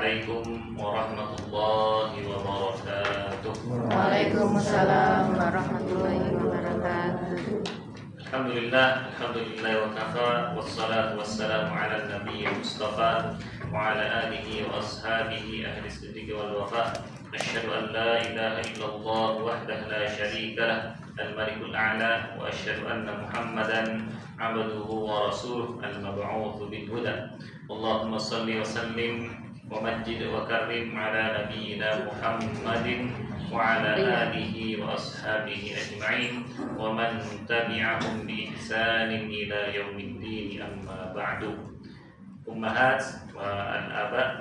Assalamualaikum warahmatullahi wabarakatuh. Waalaikumsalam warahmatullahi wabarakatuh. Alhamdulillah wa kafa, wassalatu wassalamu ala nabiyil mustafa wa ala alihi wa ashabihi ahli siddiqi wal wafa. Asyhadu an la ilaha illallah wahdahu la syarika lah, al-malikul a'la, wa asyhadu anna Muhammadan abduhu wa rasuluh al-mab'utsu bil huda. Allahumma shalli wa sallim wa majjid wa karrim ala nabiyyina Muhammadin wa ala alihi wa ashabihi ajma'in wa man tabi'ahum bi ihsanin ila yaumiddin, amma ba'du. Ummahat wa al-aba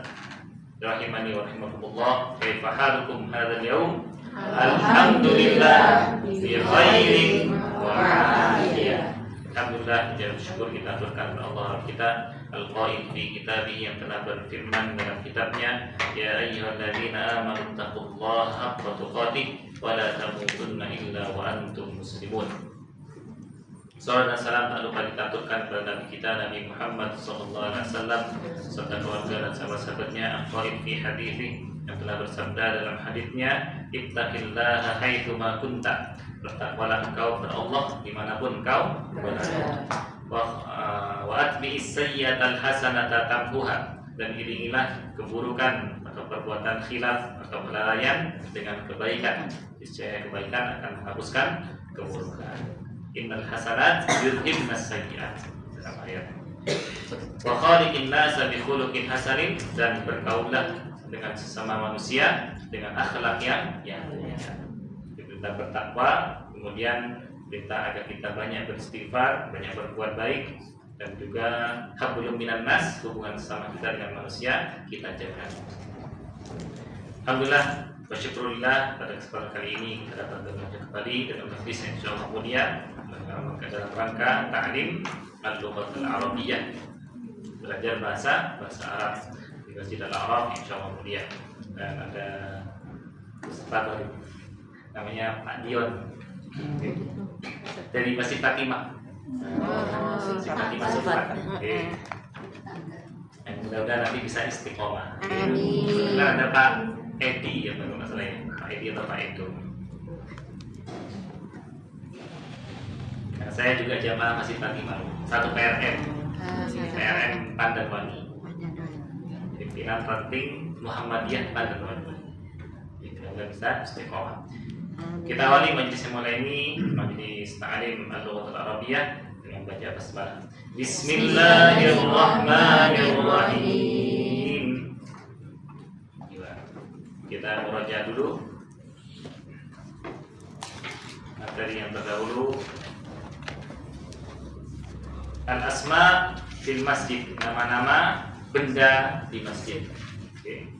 rahimani wa rahimakumullah, kaifa halukum hadzal yaum? Alhamdulillah fi khairin wa afiyah. Alhamdulillah, puji syukur kita aturkan kepada Allah kita Al-Qaid fi kitabih, yang telah berfirman dalam kitabnya, ya ayyuhalladzina amanu taqullaha haqqa tuqatih wa la tamutunna illa wa antum muslimun. Salam dan salam tak lupa kita aturkan kepada Nabi kita Nabi Muhammad SAW serta keluarga dan sahabat-sahabatnya. Al-Qaid fi hadithi, yang telah bersabda dalam haditsnya, ittaqillaha haitsu ma kunta, bertakwalah engkau kepada Allah dimanapun engkau berada. Wa atbi'is sayyi'atal hasanata tamhuha, dan iringilah keburukan atau perbuatan khilaf atau kelalaian dengan kebaikan. Niscaya kebaikan akan menghapuskan keburukan. Innal hasanat yudhibnas sayyi'at, dalam ayat. Wa khaliqin nasa bi khuluqin hasanin, dan bergaullah dengan sesama manusia dengan akhlak yang mulia. Kita bertakwa, kemudian perintah agar kita banyak beristighfar, banyak berbuat baik, dan juga hablum minan nas, hubungan sesama kita dengan manusia kita jaga. Alhamdulillah wa syukurillah, pada kesempatan kali ini kita dapat belajar kembali dalam majlis yang insyaallah mulia dalam rangka ta'lim al-lughatul arabiyyah, belajar bahasa Arab di Masjid Al-Arab insyaallah mulia. Dan ada ustaz baru namanya Pak Dion dari Masjid Fatimah. Masjid Fatimah Sufat. Yang mudah-mudahan nanti bisa istiqomah. Amin. Nah, ada Pak Edi yang baru masalahnya, Pak Edi atau Pak Edo. Nah, saya juga jamaah Masjid Fatimah, satu PRM, PRM Pandanwangi, pimpinan ranting Muhammadiyah Pandanwangi. Kita bisa istiqomah. Kita awali majlis yang mulai ini, majlis ta'lim al-lughatul arabiyyah, dengan baca basmalah. Bismillahirrahmanirrahim. Kita murajaah dulu materi yang terdahulu. Al-asma fil masjid, nama-nama benda di masjid. Oke.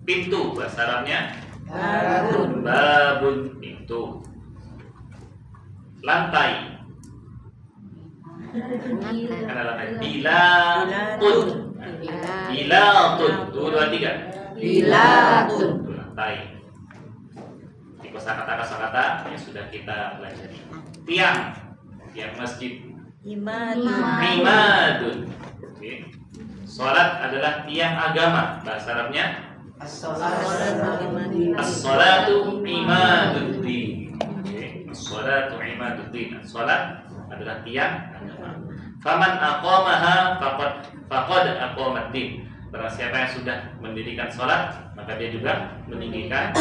Pintu, bahasa Arabnya babun, pintu. Lantai, ada lantai. Bilatun, dua tiga. Bilatun, lantai. Di kosakata yang sudah kita pelajari. Tiang masjid. Imadun. Oke. Salat adalah tiang agama, bahasa Arabnya as-salatu imaduddin. As-salatu imaduddin. Salat adalah tiang agama. Faman aqamaha faqad aqamaddin. Barang siapa yang sudah mendirikan salat, maka dia juga mendirikan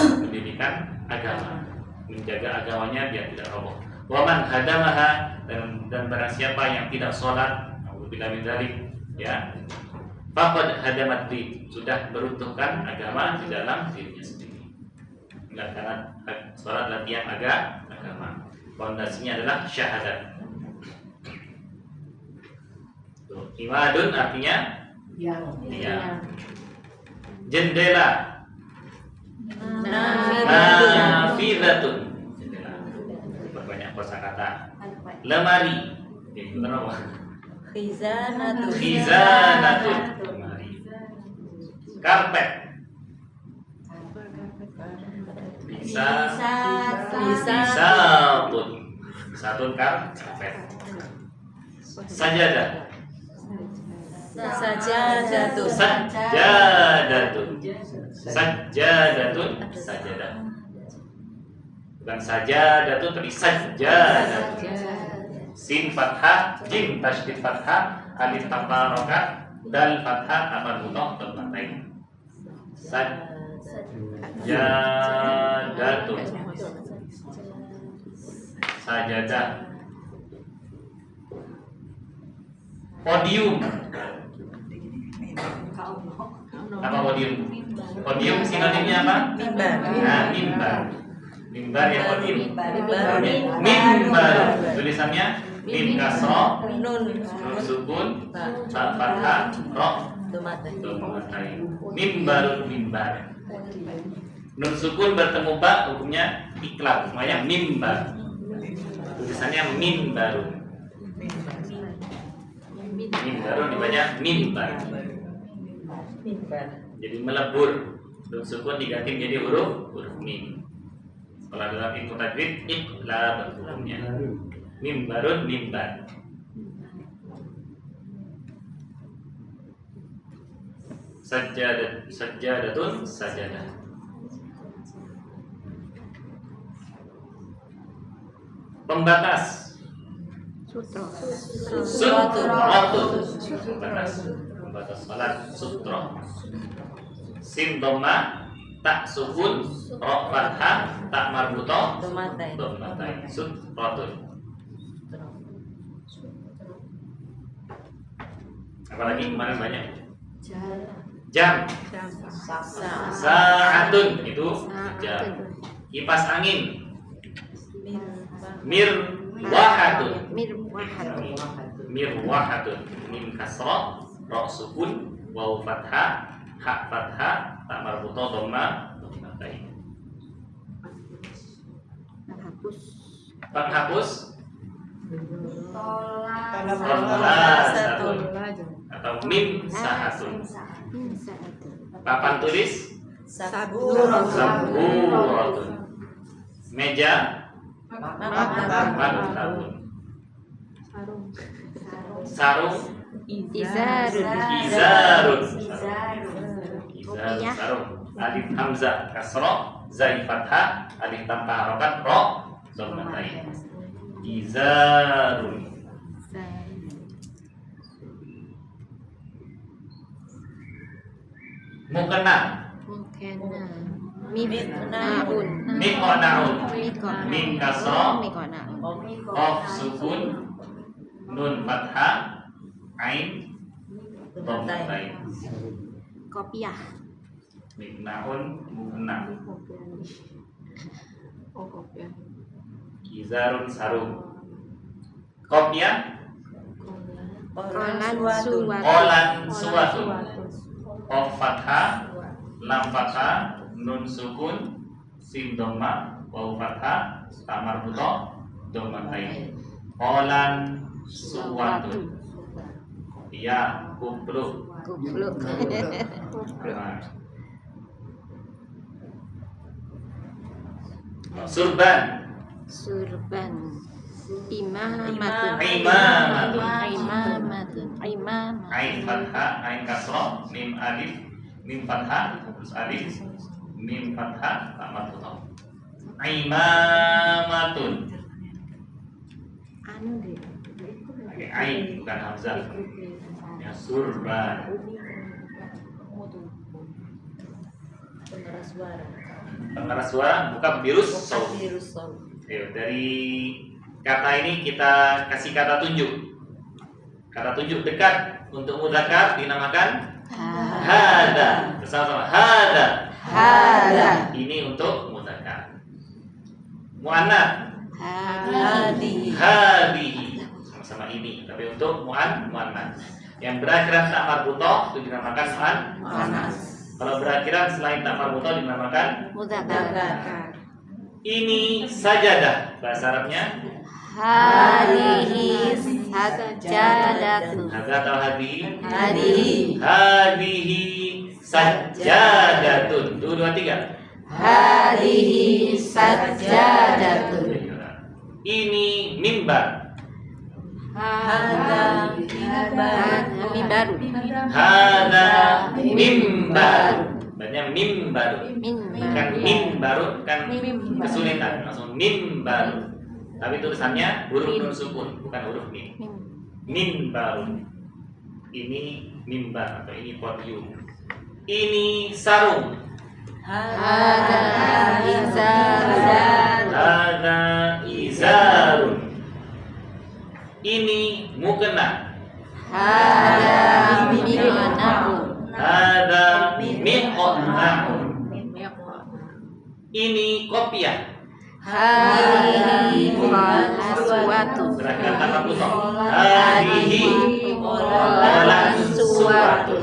agama, menjaga agamanya biar tidak roboh. Wa man hadamaha, dan barang siapa yang tidak salat, auzubillahi min dzalik, ya, faqad hadamaddin, sudah meruntuhkan agama di dalam dirinya sendiri. Enggak, karena salat adalah tiang agama. Fondasinya adalah syahadat. Imadun artinya tiang. Jendela, nafidatun, jendela. Berbanyak kosakata. Lemari, khizanatun, karpet, bisatun karpet. Sajadah, Sajadatun. Sajadatun. Sajadatun. Sajadah. Bukan sajadatun tapi sajadatun. Sin fathah, jim tasydid fathah, alif tanpa harokat, dal fathah tanpa butoh dhammatain. Sajadatun. Sajadah. Podium. Apa podium? Podium sinonimnya apa? Mimbar. Nah, mimbar. Mimbar ya podium. Mimbar. Mimbar. Tulisannya mim kasro, Nun. nun sukun, ta fathah, ro, dhammatain. Mimbarun mimbar. Nun sukun bertemu ba hukumnya iklab, namanya mimbar. Tulisannya mimbarun. Mimbarun dibaca mimbar. Jadi melebur. Nun sukun diganti menjadi huruf mim. Kalau dalam ilmu tajwid iklab hukumnya. Mimbarun mimbar. Sajadatun sajadah. Pembatas. Sutratun. Pembatas salat sutra. Sin dhamma, tak sukun, ro fathah, tak marbutoh, dhammatain. Sutratun. Apalagi kemarin banyak. Jam. Saatun itu jam. Kipas angin. Mirwahatun. Mirwahatun. Mim kasrah, ra sukun, waw fathah, ha fathah, ta marbuthah dhamma, dhammatain. Penghapus. Tolasatun atau mim sahatun. Papan tulis. Saburatun. Meja. Maktabun. Sarung. Izarun. Sarung. Alif hamzah kasroh, zai fathah, alif tanpa harokat, ro, dhammatain. Izarun. Mukena. Mikonaun. Mim kasroh, qaf sukun, nun fathah, ain dhammatain. Kopiah. Mikonaun mukena. Izarun sarung. Kopiah. Olan suwatun. Qaf fathah, lam fathah, nun sukun, sin dhamma, waw fathah, ta marbuthah, dhammatain. Olan suwatun. Iya, kupluk. Surban. Imamatun. Ain fathah, ain kasroh, mim alif, mim fathah, terus alif, mim fathah, ta marbuthah. Imamatun. Pakai ain bukan hamzah. Ya, surban. Pengeras suara bukan virus sound. Dari kata ini kita kasih kata tunjuk. Kata tunjuk dekat untuk mudzakkar dinamakan hada. Bersama-sama hada. Ini untuk mudzakkar. Muannats hadihi. Sama-sama ini, tapi untuk muannats. Yang berakhiran tak marbuthah itu dinamakan muannats. Kalau berakhiran selain tak marbuthah dinamakan Mudzakkar. Ini sajadah, bahasa Arabnya Hadihi sajadatun. Hadza atau hadihi? Hadihi. Hadihi sajadatun. 2, 2, 3. Hadihi sajadatun. Ini mimbar. Hada mimbaru. Hada mimbar. Banyak mimbar. Bukan mimbaru, kan kesulitan. Langsung mimbar. Tapi tulisannya huruf nun sukun, bukan huruf mim. Mimbaru. Ini mimbar atau ini podium. Ini sarung. Hada izarun. Hada izarun. Ini mukena. Hada miqnaun. Hada miqnaun. Ini kopiah. Hadihi aswatu. Gerakan tangan putok. Hadihi suwatu.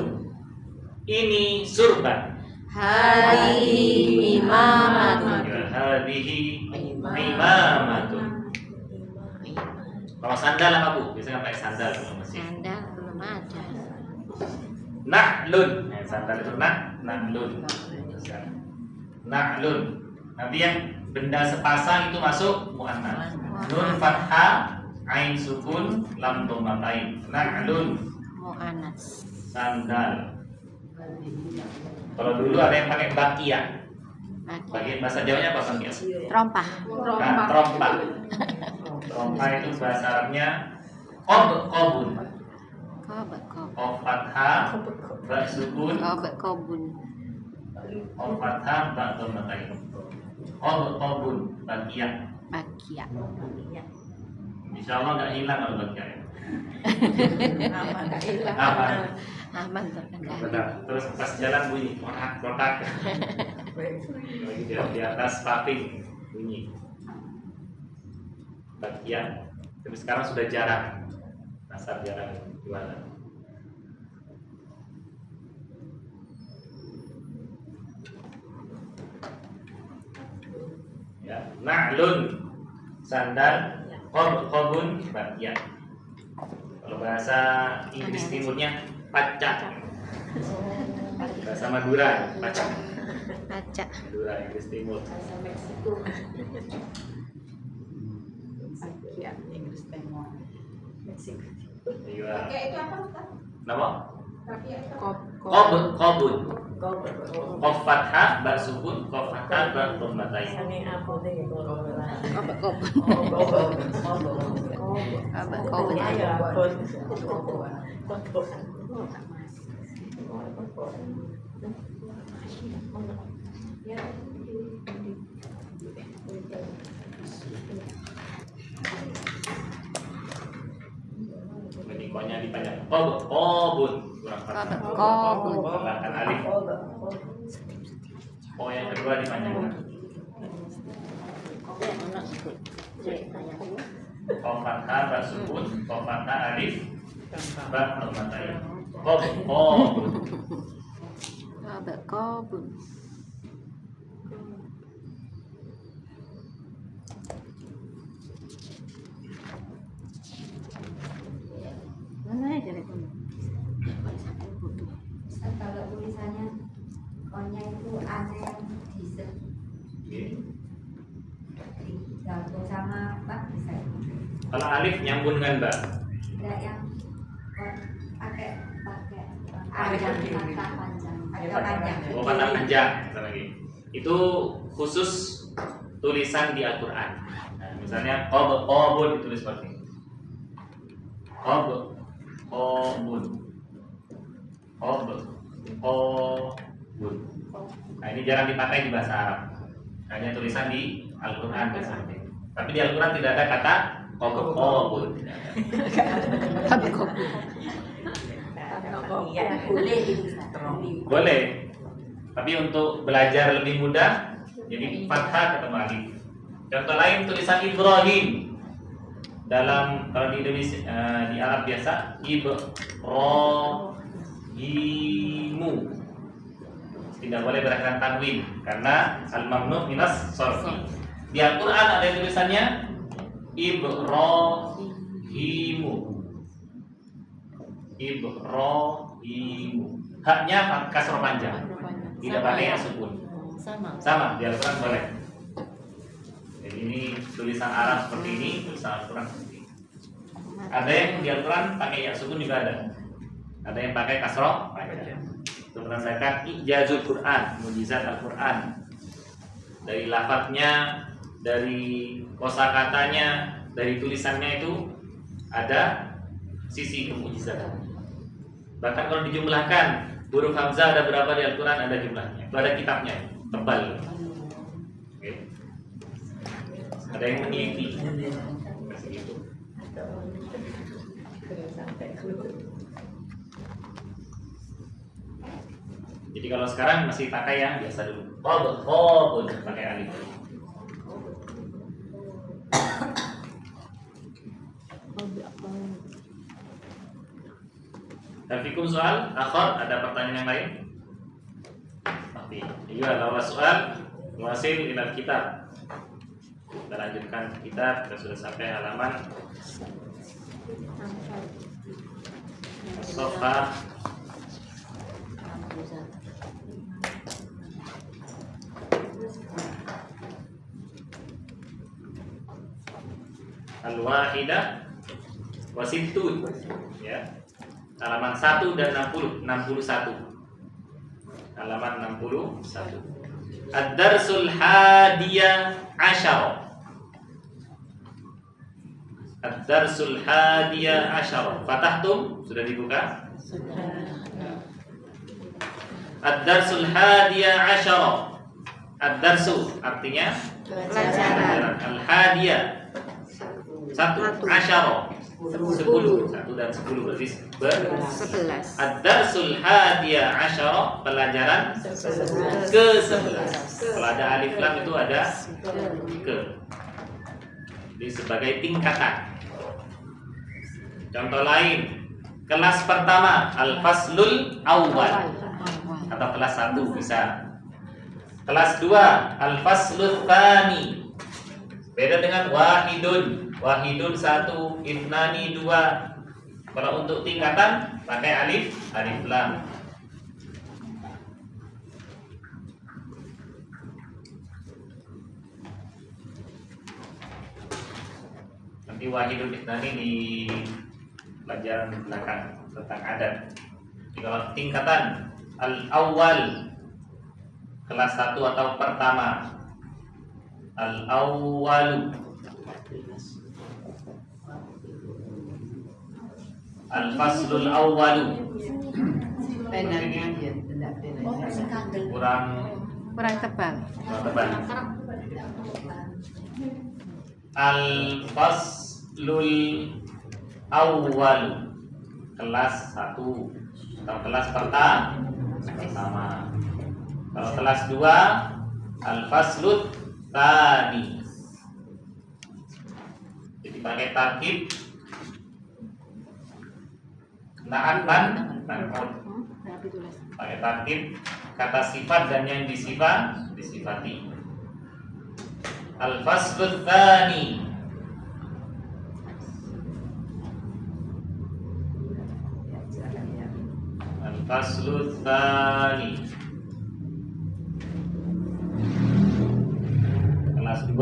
Ini surban. Hadihi imamatun. Hadihi imamatun. Kalau sandal apa Bu? Biasanya pakai sandal kalau masih. Sandal belum ada. Na'lun. Sandal itu na'lun. Na'lun. Nanti yang benda sepasang itu masuk muannats. Nun fathah, ain sukun, lam dhammatain. Na'lun. Mu'annas. Sandal. Kalau dulu ada yang pakai bakia. Bagian bahasa Jawanya apa bakia? Trompah. Nah, trompa. Trompa itu bahasa Arabnya qobun. Qaf fathah, ba sukun, Kobun. qaf fathah, ba dhammatain. Qobun, bakia. Bakia. Insyaallah enggak hilang kalau bakia. Aman. Aman. Aman terkendali. Benar. Terus pas jalan bunyi kotak. Lagi di atas paving bunyi. Bakia. Tapi sekarang sudah jarang. Nasab jarang jualan. Ya, na'lun sandal, qobun bakia. Kalau bahasa Inggris Timurnya pacak. Bahasa Madura pacak. Baca. Madura Inggris Timur. Ya, Inggris Timur. Meksiko. Iya. Itu apa Ustaz? Nama? Kobun. Qobun. Qaf fathah, ba sukun, qaf fathah, ba dhammatain. Menikonya dipanjang. Qobun. Kurang fathah. Qobun. Tambahkan alif. Oh, yang kedua dipanjangkan. Qaf fathah, ba sukun, qaf fathah, alif, ba dhammatain. Qobun. Kobun. Mana ya teleponnya? Kalau tulisannya konya itu aneh yang digabung sama apa bisa Kalau alif nyambung dengan ba. tidak yang pakai Alif yang panjang kiri. kata panjang Alif kata panjang. panjang Oh, kata panjang kata lagi. Itu khusus tulisan di Al-Qur'an. Nah, misalnya qobun ditulis seperti ini. Qobun. Qobun. Nah, ini jarang dipakai di bahasa Arab. Hanya tulisan di Al-Qur'an biasanya. Tapi di Al-Qur'an tidak ada kata qobun. Kobun. boleh Boleh. Tapi untuk belajar lebih mudah, jadi fathah ketemu alif. Contoh lain tulisan Ibrahim dalam kalau di Indonesia di Arab biasa Ibrahimu. Tidak boleh berakhiran tanwin karena al-mamnu minas sharfi. Di Al-Qur'an ada tulisannya Ibrahimu. Ibrahimu. Haknya kasroh panjang. Tidak pakai sukun. Sama di Al-Quran boleh. Jadi ini tulisan Arab seperti ini, tulisan Al-Quran seperti ini. Ada yang di Al-Quran pakai ya sukun juga ada. Ada yang pakai kasroh. Itu menandakan ijazul Quran, mujizat Al-Quran. Dari lafadznya, dari kosakatanya, dari tulisannya itu ada sisi kemujizatan. Bahkan kalau dijumlahkan, huruf hamzah ada berapa di Al-Quran, ada jumlahnya. Itu ada kitabnya, tebal. Oke. Ada yang meneliti. Segitu. Jadi kalau sekarang masih pakai yang biasa dulu. Qad pakai alif. Fikum soal, akhir ada pertanyaan yang lain? Tapi, iya, lawan soal, wasil ilal kitab. Kita lanjutkan kitab, kita sudah sampai halaman Sofha Al-Wahidah Wasittun, ya. Halaman 1 dan 61. Halaman 61. Ad-Darsul Hadiyah Asyara. Ad-Darsul Hadiyah Asyara. Fatahtum? Sudah dibuka? Ad-Darsul Hadiyah Asyara. Ad-Darsu artinya Pelajaran. Al-Hadiyah 1 Asyara 10. 1 dan 10 berarti 11. Ad-Darsul Hadiyah Asyara, pelajaran ke-11. Kalau ada alif lam itu ada ke. Jadi sebagai tingkatan. Contoh lain, kelas pertama Al-Faslul Awwal atau kelas 1 bisa. Kelas 2 Al-Faslul Tsani. Beda dengan wahidun. Wahidun 1, itnani 2. Kalau untuk tingkatan pakai alif lam. Nanti wahidun itnani di pelajaran belakang tentang adat. Jadi kalau tingkatan al-awwal kelas 1 atau pertama, al-awwalu, al-faslul awwalu. Penanya dia tidak penanya. Kurang tebal. tebal. Al-faslul awwalu kelas 1 atau kelas pertama. Kalau kelas 2 al-faslut tsani. Jadi pakai tarkib na'at dan man'ut. Pakai tarkib kata sifat dan yang disifati. Al-faslut tsani. Al-faslut tsani. Kelas 2.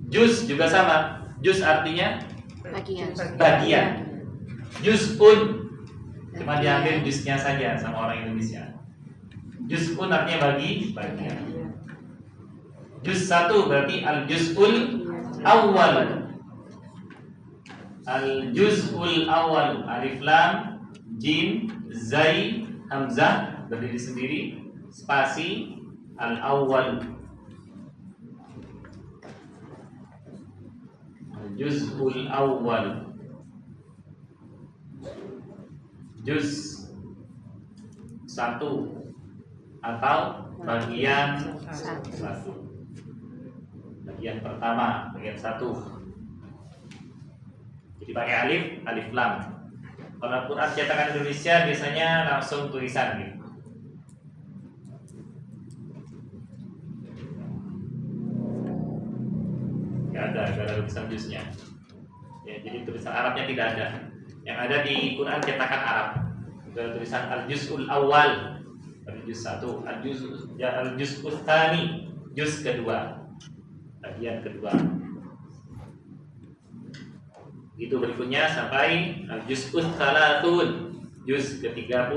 Juz juga sama. Juz artinya bagian. Juz'un cuma diambil juznya saja sama orang Indonesia. Juz'un artinya bagian. Juz 1 berarti al-juz'ul awwal. Al-juz'ul awwal, alif lam jim zai hamzah berdiri sendiri, spasi al-awwal. Al-juz'ul awwal. Juz 1 atau bagian 1. Bagian pertama, bagian 1. Jadi pakai alif lam. Kalau Al-Quran cetakan Indonesia biasanya langsung tulisan gitu. Gak ada tulisan juznya. Ya, jadi tulisan Arabnya tidak ada. Yang ada di Quran cetakan Arab. Itu tulisan al-juz'ul awal, al-juz 1, al-juz'ul tsani, juz kedua, bagian kedua. Itu berikutnya sampai al-juz'us salatun, juz ke-30.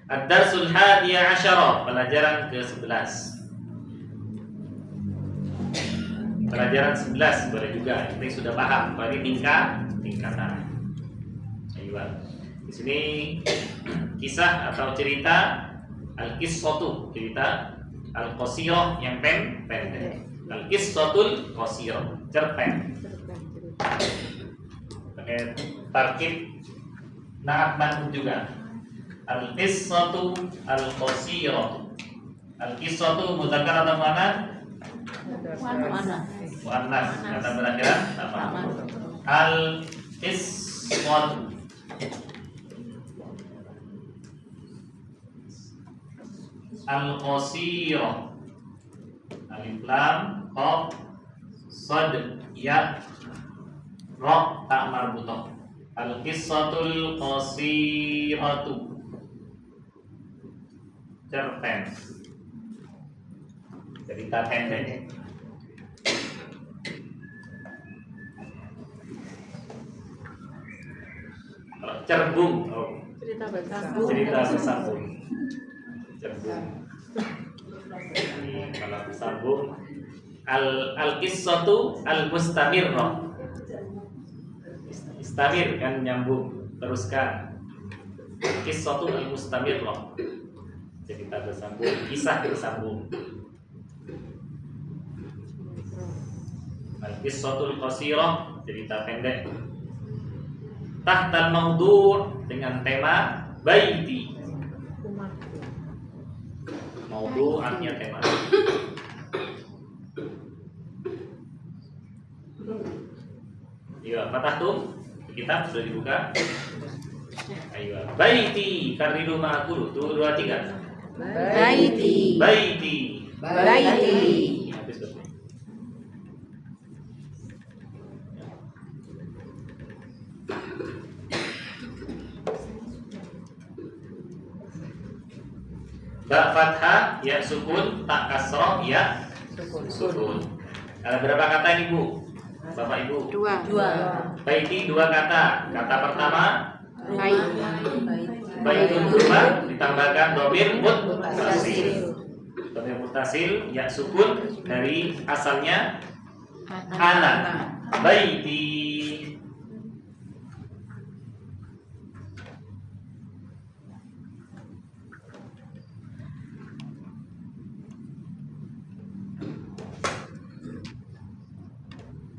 Ad-darsul hadiya asyara, pelajaran ke-11. Pelajaran 11 boleh juga, kita sudah paham bahwa ini tingkatan. Ayo. Di sini kisah atau cerita al-qissatu, cerita al-qasirah yang pendek. Al-qissatul qasirah, cerpen. Pakai tarkib naat manhum juga. Al-qissatu al-qasirah. Al-qissatu mudzakkar atau muannas? Muannas. Kata berakhiran apa? Al-qissatu. Al-qasirah. Alif lam qaf sad ya ra ta marbutah. Al-qissatul qasiratu, cerpen, cerita pendek. Kalau cerbung, cerita bersambung. Cerbung. Kalau bersambung, al-qissatu al-mustamirrah. Istamir kan nyambung, teruskan. Qissatu al-mustamirrah, cerita bersambung, kisah bersambung. Al-qissatul qasirah, cerita pendek. Tahtal maudhu', dengan tema baiti. Maudhu' artinya tema. Ya, fatahtum, kitab sudah dibuka. Ayo, baiti karidu ma'akulu. 2 3. Baiti. Baiti. Baiti. Habis betul. Ba fathah, ya sukun, tak kasroh, ya sukun. Ada berapa kata ini, Bu? Bapak Ibu? 2. Baiti 2 kata. Kata pertama Baik. baitun rumah, ditambahkan dhamir muttasil. Dhamir muttasil ya sukun dari asalnya ana. Baiti.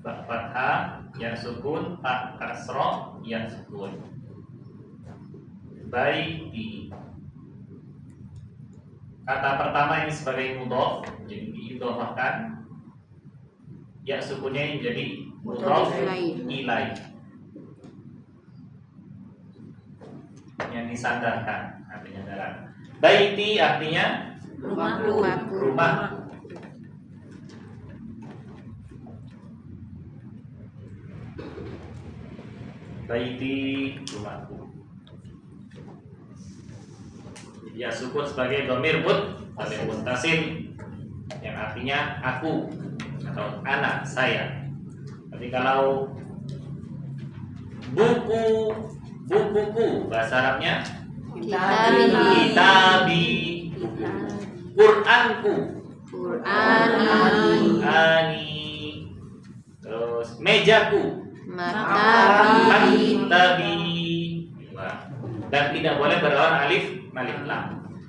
Ba fathah ya sukun, tak kasroh ya sukun. Baiti. Kata pertama ini sebagai mudhof, jadi diidhofahkan. Ya sukunnya ini jadi mudhof ilaih, yang disandarkan, artinya dalam. Baiti artinya Rumahku. rumah. Baiti, rumahku. Ya sukun sebagai dhamir muttasil, yang artinya aku atau anak saya. Tapi kalau bukuku bahasa Arabnya kitabi, Qur'anku, ani, terus mejaku, maktabi. Dan tidak boleh berawalan alif lam.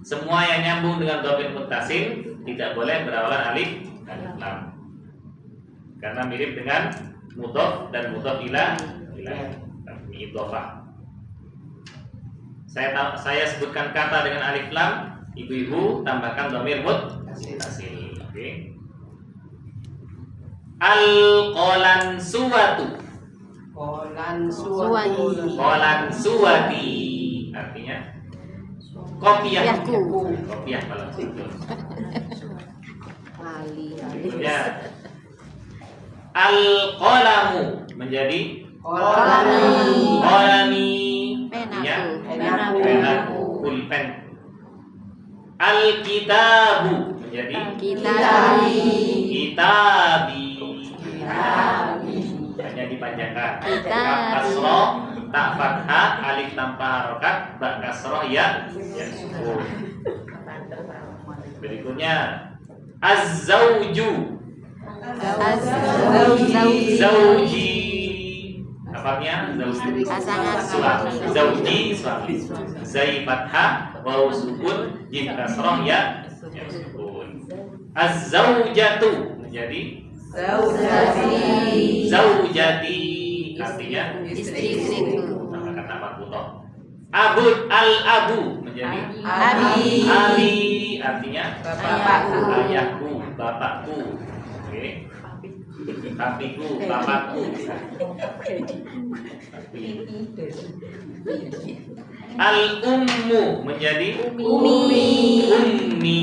Semua yang nyambung dengan dhamir muttasil tidak boleh berawalan alif lam, karena mirip dengan mudhof dan mudhof ilaih, idhofah. Saya sebutkan kata dengan alif lam, ibu-ibu tambahkan dhamir muttasil. Oke. Al-qalansuwatu. Qalansuwati artinya kopiahku. Kopiah kalau itu. Ya. Al-qalamu menjadi qalami. Penaku, pulpen. Al-kitabu menjadi kitabi. hanya dipanjangkan. Kaf kasroh, tak fathah, alif tanpa harokat, ba kasroh, ya sukun. Berikutnya az-zawju, zauji, apanya? Zauji, Pasangan suami. Zauji, suami. Zai fathah, waw sukun, jim kasroh, ya sukun. Az-zaujatu menjadi zaujati, artinya istriku. sama kata marbutoh. Abud al-abu menjadi abi, artinya Bapakku. ayahku, bapakku. Oke. Papiku, bapakku. Al-ummu menjadi ummi.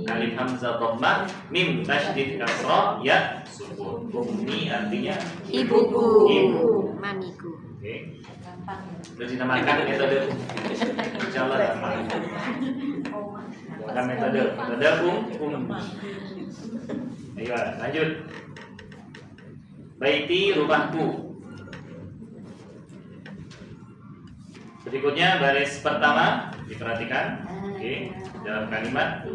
Alif hamzah dhammah, mim tasydid kasrah, ya sukun. Ummi artinya Ibuku. Ibu. Mamiku. Oke. Terus dinamakan metode. Insyaallah gampang. Bukan metode ummi. Ayo lanjut. Baiti, rumahku. Berikutnya baris pertama diperhatikan. Oke, dalam kalimat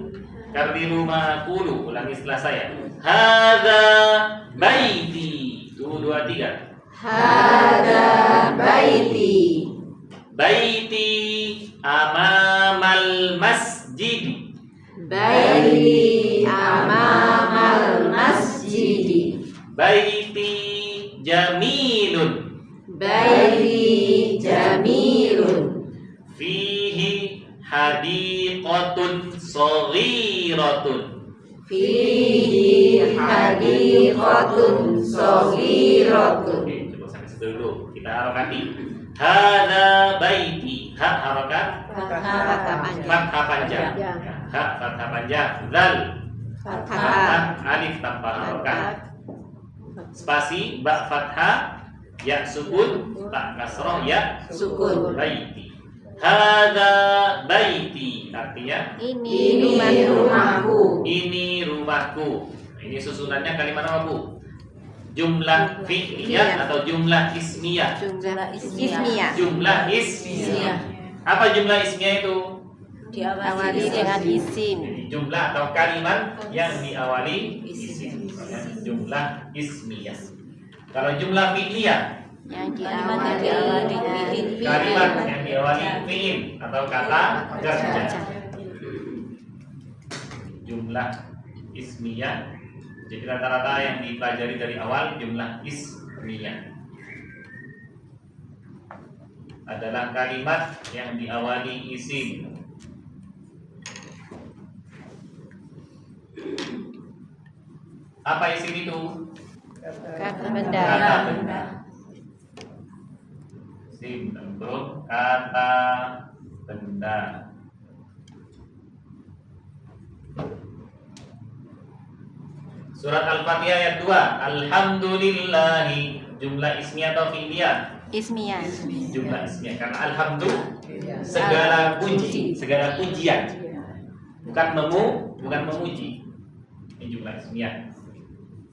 kardiru maqulu, ulangi setelah saya. Hadza baiti. 1 2 3. Hada baiti. Baiti amamal masjid. Baiti amamal masjid. Baiti jamilun. Baiti jamilun. Fihi hadiqatun saghiratun. Fihi hadiqatun saghiratun. Oke, coba sampai situ dulu. Kita harokati. Hada baiti. Ha harokat. Fathah panjang. Ya, ha fathah panjang. Zal. Fathah alif tanpa harokat. Spasi ba fathah, ya sukun, ta kasroh, ya Sukun. baiti. Hada baiti artinya Ini rumahku. ini rumahku. Ini susunannya kalimat apa, Bu? Jumlah fi'liyah atau jumlah ismiyah? Jumlah ismiyah. Jumlah ismiyah. Apa jumlah ismiyah itu? Diawali dengan isim. Jadi jumlah atau kalimat yang diawali isim. Jumlah ismiyah. Kalau jumlah fi'liyah, Yang diawali kalimat yang diawali fi'il atau kata kerja. Jumlah ismiyah. Jadi rata-rata yang dipelajari dari awal jumlah ismiyah adalah kalimat yang diawali isim. Apa isim itu? kata Kata benda. benda. Isim bentuk kata benda. Surat Al-Fatihah ayat 2. Alhamdulillahi. Jumlah ismiyah atau fi'liyah? Ismiyah. Jumlah ismiyah. Karena alhamdu segala puji, segala pujian. Bukan memuji. Ini jumlah ismiyah.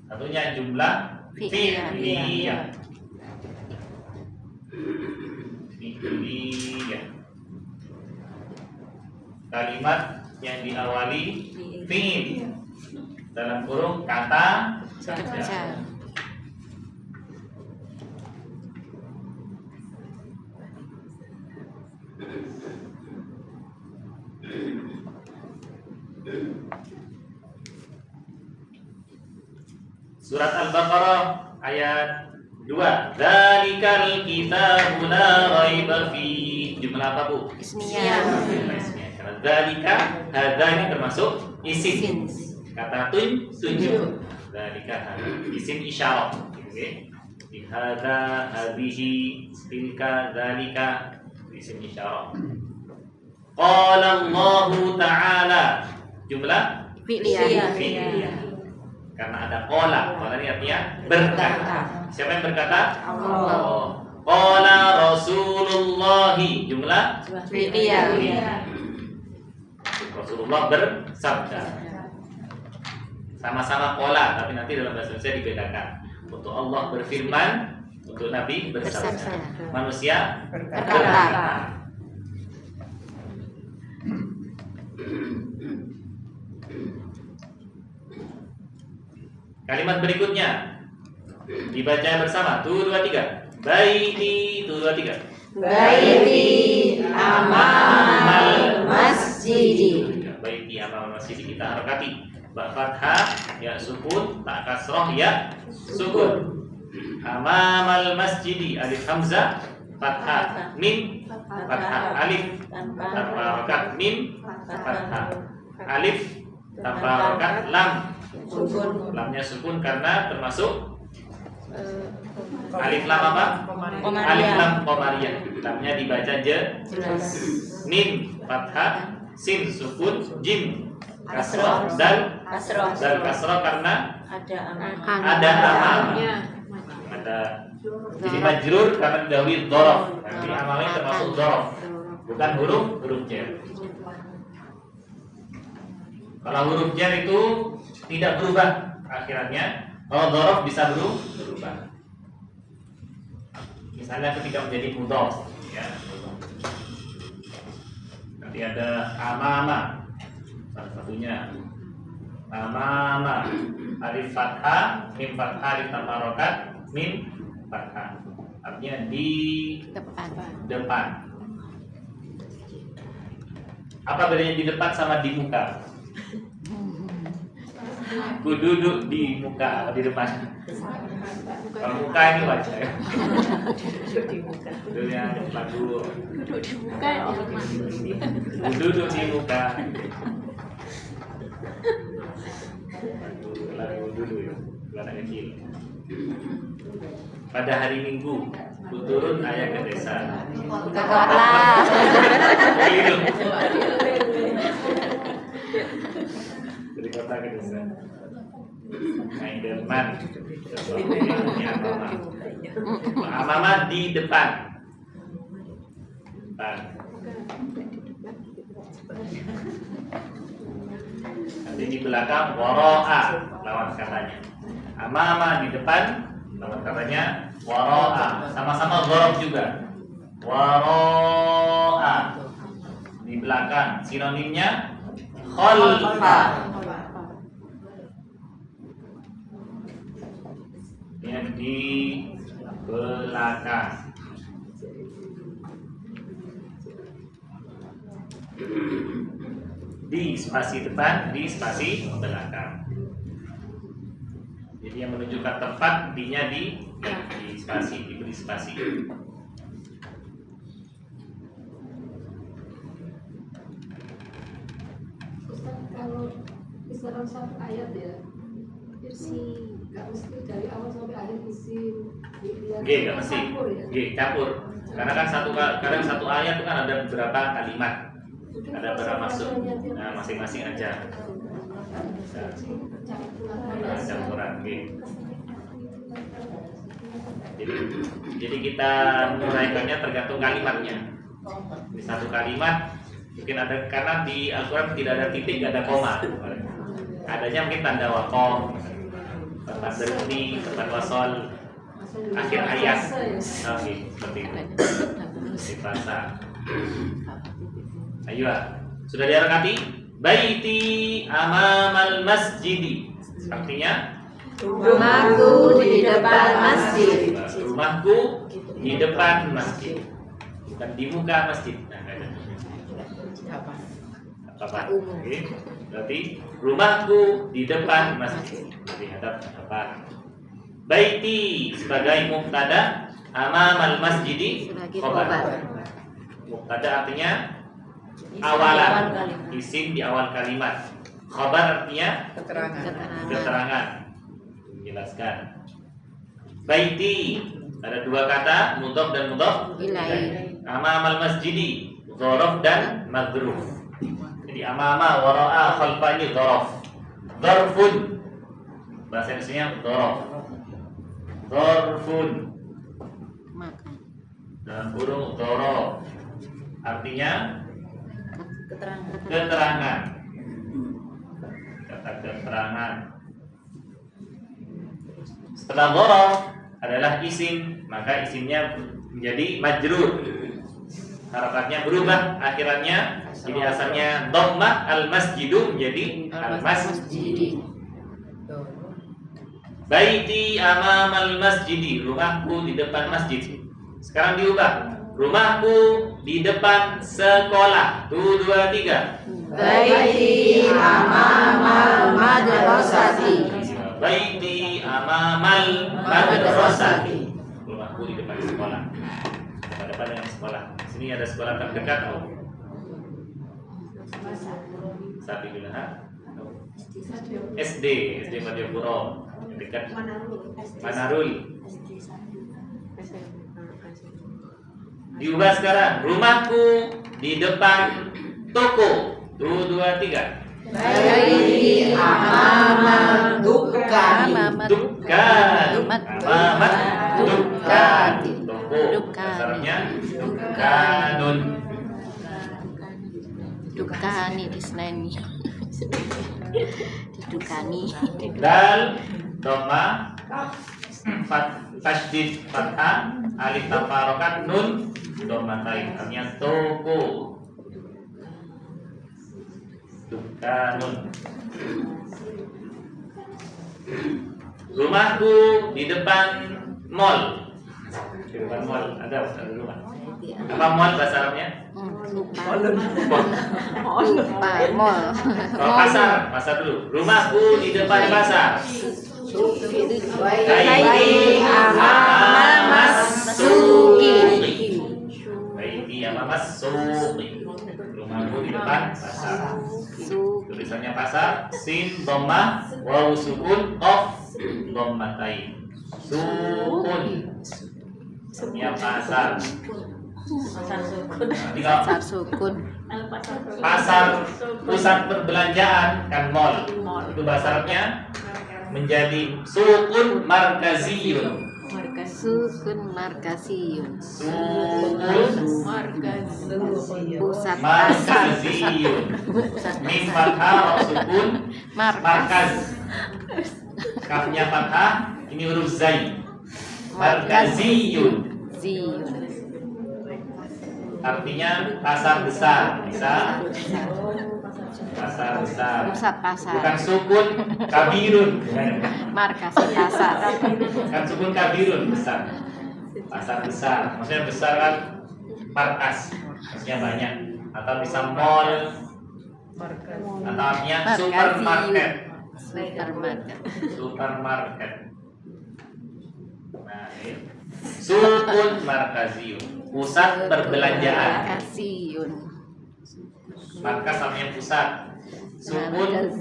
Satunya jumlah fi'liyah. Fi'liyah. Kalimat yang diawali fi'il dalam kurung kata Kerja. Surat Al-Baqarah ayat 2. Dzalikal kitabu la raiba fi. Jumlah apa, Bu? Ismiyah. Jumlah ismiyah. Karena dzalika, hadza ini termasuk isim. Kata tunjuk. Dzalika hadza. Isim isyarah. Oke. Di hadza, hadhihi, tilka, dzalika. Isim isyarah. Qala Allahu ta'ala. Jumlah Fi'liyah. fi'liyah. Karena ada qala ini artinya berkata. Siapa yang berkata? Allah. Qala Rasulullah. Jumlah Fi'liyah. Rasulullah bersabda. Sama-sama qala, tapi nanti dalam bahasa Indonesia dibedakan. Untuk Allah berfirman, untuk Nabi bersabda. Bersabda. Manusia Berkata. Kalimat berikutnya dibaca bersama. 1, 2, 3. Baiti, 1, 2, 3. Baiti amal masjidi. Baiti amal masjid kita harakati. Ba fathah, ya sukun, ta kasroh, ya sukun. Amamal masjidi, alif hamzah, fathah, mim, fathah, alif, tanpa harokat, mim, fathah, alif, tanpa harokat, lam. Sukun. Lamnya sukun karena termasuk alif lam apa? Alif lam qamariyah. Lamnya dibaca Jelas. mim fathah, sin sukun, jim kasroh, dal Kasroh. kasroh karena Ada amal. ada amal. Ada jadi majrur karena didahului dzaraf. Nanti amalnya termasuk dzaraf, bukan huruf jar. Kalau huruf jar itu tidak berubah akhirannya. Kalau dzaraf bisa berubah. Misalnya ketika menjadi mudhaf, ya. Nanti ada amama, salah satunya amama, alif fathah, mim fathah, alif tanpa harokat, mim fathah. Artinya di depan. Apa bedanya di depan sama di muka? Ku duduk di muka atau di depan? Kalau muka ini wajah ya. Duduknya lagu. Ku duduk di muka. Lagu dulu ya, anak kecil. Pada hari Minggu, ku turun ayah ke desa. Ke kota. Keliru. Dari kota ke desa. Naik delman. Ini amama. Amama di depan. Nanti di belakang wara'a, lawan katanya. Amama di depan, lawan katanya wara'a. Sama-sama dzaraf juga. Wara'a. Di belakang, sinonimnya khalfa. Yang di belakang. Di spasi depan, di spasi belakang. Jadi yang menunjukkan tempat, D-nya di spasi, diberi spasi. Ustaz, kalau misalkan satu ayat ya, isi nggak mesti dari awal sampai akhir isi. G, nggak mesti. G, campur. Karena kan kadang satu ayat itu kan ada beberapa kalimat. Ada berapa masuk, nah masing-masing aja. Campuran, jadi kita menguraikannya tergantung kalimatnya. Di satu kalimat mungkin ada, karena di Al-Quran tidak ada titik, tidak ada koma. Adanya mungkin tanda waqaf, tempat berhenti, tempat wasol, akhir ayat. Oke, seperti itu. Di bahasa. Ayo, sudah diharakati? Baiti amamal masjidi. Artinya Rumahku di depan masjid. rumahku di depan masjid, bukan di muka masjid. Nah, apa? Oke. Berarti rumahku di depan masjid, di hadap depan. Baiti sebagai mubtada, amamal masjidi khabar. Mubtada artinya awalan, isim di awal kalimat. Khabar artinya keterangan, menjelaskan. Baiti ada dua kata, mudhaf dan mudhaf ilaih. Amamal masjidi, dzaraf dan madruf. Jadi amama, wara'a, khalfa ini dzaraf. Dzarfun, bahasa Indonesia dzaraf. Dzarfun dalam kurung dzaraf, artinya keterangan. Kata keterangan. Setelah dhorob adalah isim, maka isimnya menjadi majrur. Harokatnya berubah, akhirannya jadi asalnya dhammah al-masjidu menjadi al-masjidi. Baiti amamal masjidi, rumahku di depan masjid. Sekarang diubah, rumahku di depan sekolah. 1, 2, 3. Baiti amamal madrasati. Baiti amamal madrasati. Rumahku di depan sekolah. Depan dengan sekolah. Sini ada sekolah terdekat. Sabibillah. SD Madiopuro. Dekat Manarul. Diubah sekarang, rumahku di depan toko. 1, 2, 3. Baiti amamal dukkan. Amamat dukkan. Toko. Dasarnya dukkanun. Dukani di Senani. Didukani. Dal dhamma tasydid fathah alif tafarokat nun dhammatain, artinya toko. Dukkanun. Rumahku di depan mall. Di depan mall ada rumah. Apa mall bahasa Arabnya? Mall. Kalau pasar dulu. Rumahku di depan pasar. Baiti amamas suqi. Baiti amamas suqi. Rumahku di depan pasar. Tulisannya pasar, sin dhammah, waw sukun, qaf dhammatain. Sukun. Artinya pasar. Pasar sukun. Pasar pusat perbelanjaan kan mall. Itu bahasa Arabnya menjadi sukun markaziyun. Sukun markasiyun. Pusat Pusat pasar. markaziyun. Mim fathah, sukun markaz. Kafnya fathah, ini huruf zai. Markaziyun. Ziyun. Artinya pasar besar, bisa pasar besar. Pusat pasar. Bukan sukun kabirun. Markasi pasar. Kan sukun kabirun besar. Pasar besar. Maksudnya besar kan markas. Maksudnya banyak. Atau bisa mall. Atau artinya supermarket. Supermarket. Nah, ini. Sukun markaziyun. Pusat perbelanjaan. Markasiyun. Markas namanya pusat. Sukun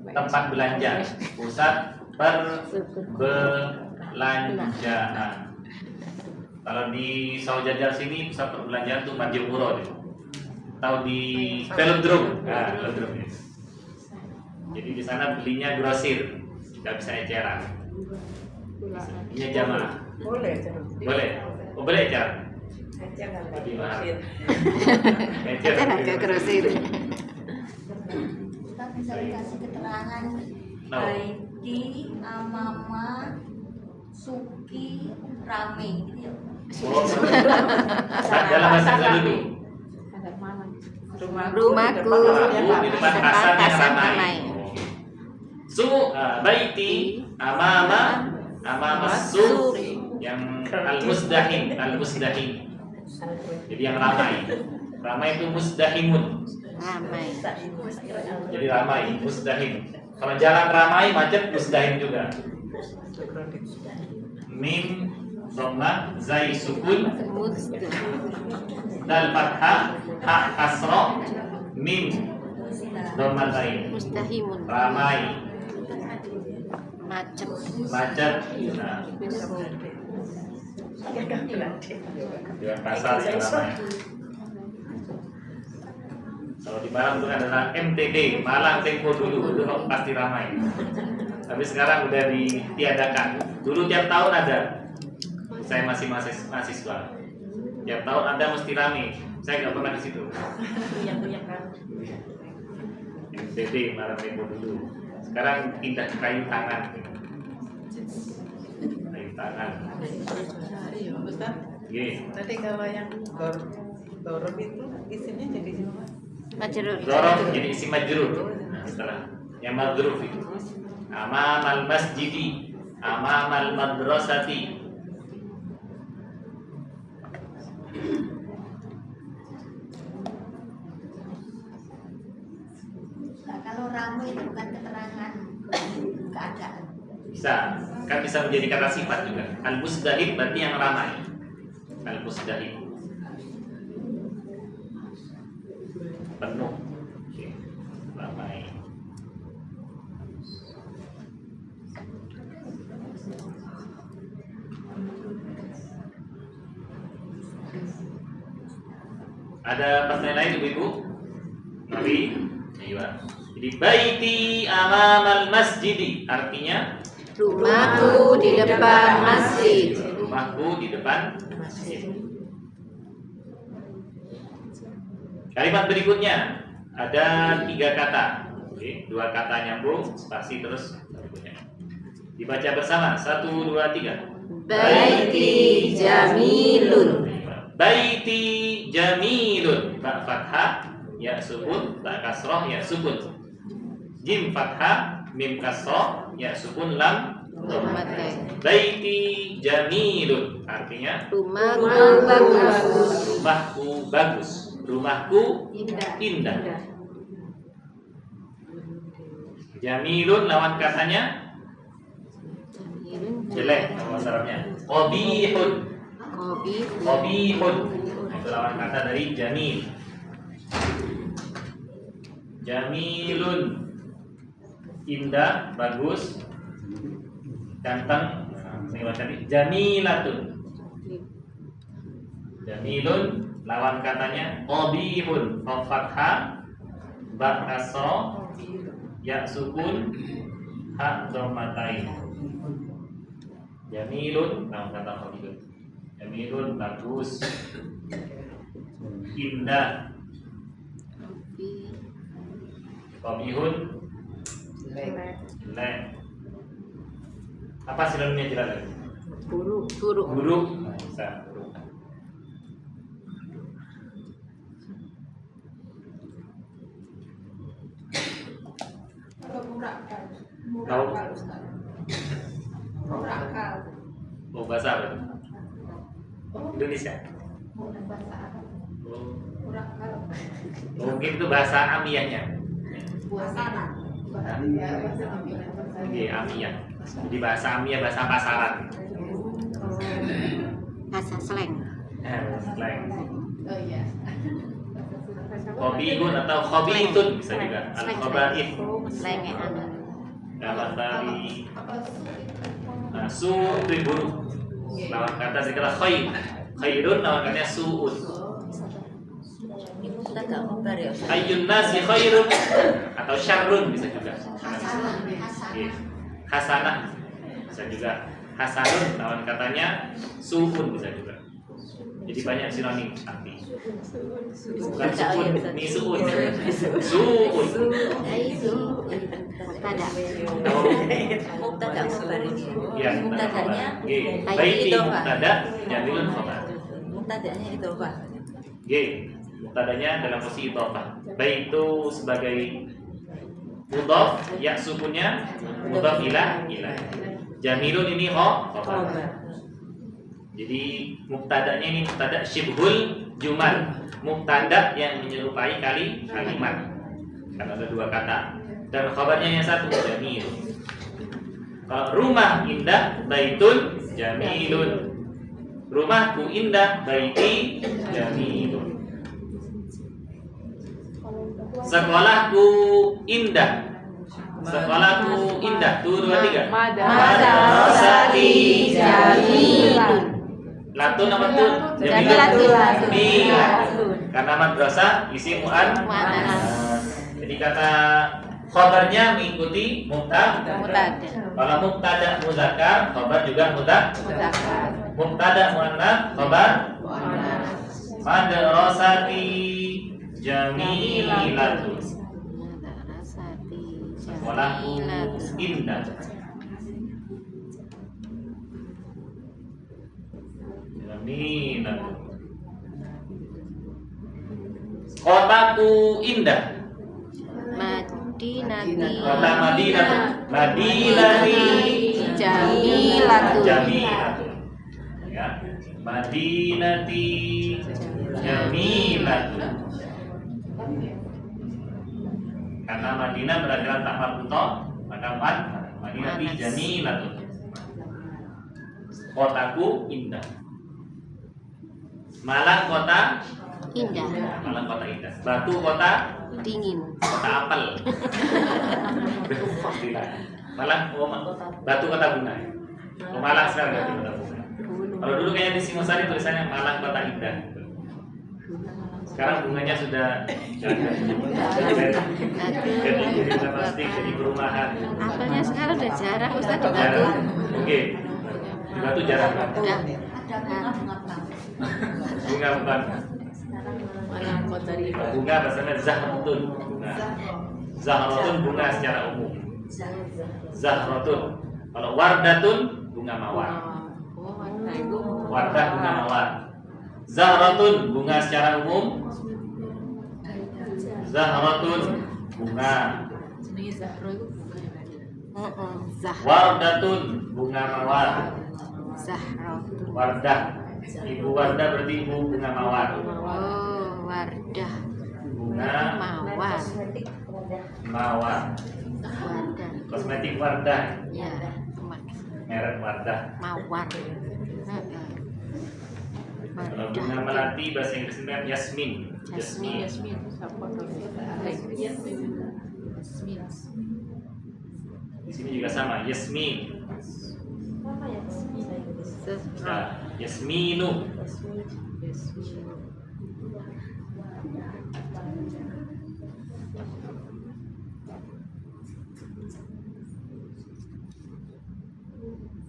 tempat belanja. Pusat perbelanjaan. Kalau di Saujajar sini pusat perbelanjaan itu Madiopuro. Atau di Velodrome. Nah, Velodrome ya. Jadi di sana belinya grosir, nggak bisa eceran. Ini jamaah. Boleh. Oh, boleh eceran. Lebih mahal. Eceran agak grosir. Kita bisa dikasih keterangan No. Baiti amama suki rame gitu ya. Oh, dalam bahasa Inggris dulu. Rumahku Di depan pasar yang ramai. Baiti amama su yang al-musdahin. Jadi yang ramai. Ramai itu musdahimun. ramai. Jadi ramai, musdahin. Kalau jalan ramai, macet, musdahin juga. Mim dhamma zai sukun dal fathah ha kasra mim dhamma zai Mustahimun. ramai Macet. macet. Nah, dengan pasar yang ramai. Kalau di Malang itu adalah MTD, Malang Tempo dulu pasti ramai. Tapi sekarang udah ditiadakan. Dulu tiap tahun ada. Saya masih mahasiswa. Tiap tahun ada mesti ramai. Saya nggak pernah di situ. MTD Malang Tempo dulu. Sekarang pindah ke kayu tangan. tangan. Iya, Ustaz. Nggih. Tadi kalau yang dorob itu isinya jadi apa? Majrur. Dzaraf jadi isim majrur. Nah, setelah yang madruf itu. Amamal masjidi, amamal madrasati. Nah, kalau ramai itu bukan keterangan keadaan. Bisa, kan bisa menjadi kata sifat juga. Al-musdahib berarti yang ramai. Al-musdahib penuh. Oke. Ramai. Ada pertanyaan lain Ibu? Nabi? Ayo. Jadi baiti amamal masjidi artinya Rumahku di depan masjid. rumahku di depan masjid. Kalimat berikutnya ada 3 kata. Oke, 2 kata nyambung, spasi terus berikutnya. Dibaca bersama. 1, 2, 3. Baiti jamilun. Baiti jamilun. Ba fathah, ya sukun, ba kasroh, ya sukun. Jim fathah, mim kasroh, ya sukun, lam Dhammatain. Baiti jamilun artinya Rumahku bagus. rumahku bagus, rumahku indah. Jamilun lawan katanya Jamilun. jelek, nama Arabnya qabihun. Kobi. Qabihun itu lawan kata dari jamil. Jamilun indah, bagus, ganteng. Saya baca nih, jamilatun. Jamilun lawan katanya qabihun. Qaf fathah, ba kasra, ya sukun, ha dhammatain. Jamilun lawan kata qabihun. Jamilun bagus, indah. Qabihun jelek. Apa sinonimnya jelek lagi? Buruk. Buruk. Buruk. Nah, bisa buruk. Kalau murakal. Tahu? Murakal Ustaz. Murakal. Oh, bahasa apa itu? Indonesia. Bukan bahasa Arab. Oh, Murakal. mungkin itu bahasa amiyahnya. Pasaran. Ya, bahasa Ambil. Oke, amiyah. Jadi bahasa amiyah, bahasa pasaran. Bahasa slang. Slang. Oh iya. Qabihun atau khabithun bisa juga. Al-khaba'ith. Slangean. Dalam dari su itu buruk. Lawan kata segala khair. Khairun lawan katanya su'un. Kita gak ngobar ya. Ayyun nasi khairun atau syarrun bisa juga. Iya. Hasanah bisa juga. Hasanun lawan katanya su'un bisa juga. Jadi banyak sinonim arti. Bukan sukun, ini su'un. Su'un. Mubtada. Mubtada khabar ini. Iya, Mubtadanya baiti mubtada jamilun khabar. Mubtadanya idhofah. G. Mubtadanya dalam posisi idhofah. Baik itu sebagai mudhaf, ya sukunnya mudhaf ila. Jamilun ini khabar. Jadi mubtadanya ini mubtada syibhul jumal. Mubtada yang menyerupai kalimat. Karena ada 2 kata. Dan khabarnya yang satu jamil. Kalau rumah indah, baitun jamilun. Rumahku indah, baiti jamilun. Sekolahku indah. Sekolahku indah. 2, 3. Madrasati Jamilun. Latun apa tuh? Jamilatun. Karena madrasah isi mu'an. Mu'annas. Jadi kata khabarnya mengikuti mubtada. Mubtada. Kalau mubtada muzakkar, khabar juga Muzakkar. mubtada muannas, khabar madrasati jamilatun. Madrasati Sekolahku jamilatun. indah. Jamilatun. Kotaku indah. Madinati. Kota Madinah. Madinati Jamilatun. Jamilatun. Ya. Madinati Jamilatun. Karena Madinah beradalah tak marbutoh, maka Madinati Jamilatun. Kotaku indah. Malang kota Indah. Malang kota indah. Batu kota Dingin. kota apel. Malang Batu kota bunga. Malang sekarang Batu kota bunga. Kalau dulu kayaknya di Singosari tulisannya Malang kota indah. Sekarang bunganya sudah jadi plastik, jadi perumahan. Apelnya sekarang udah jarang Ustaz di Batu. Jarang. Oke. Di Batu jarang. Udah. Bunga bukan. Bunga bahasanya zahratun. Zahratun bunga secara umum. Zahratun. Kalau wardatun bunga mawar. Wardah bunga mawar. Zahratun bunga secara umum. Zahratun bunga. Zah. Wardatun bunga mawar. Zahratun. Wardah. Ibu Wardah berarti ibu bunga mawar. Oh, Wardah. Bunga Mawar. mawar. Wardah. Kosmetik Wardah. Ya. Merek Wardah. Mawar. Kalau bunga Wardah. melati bahasa Inggrisnya Yasmin. Yasmin. Di sini juga sama Yasmin. Nah, Yasminu.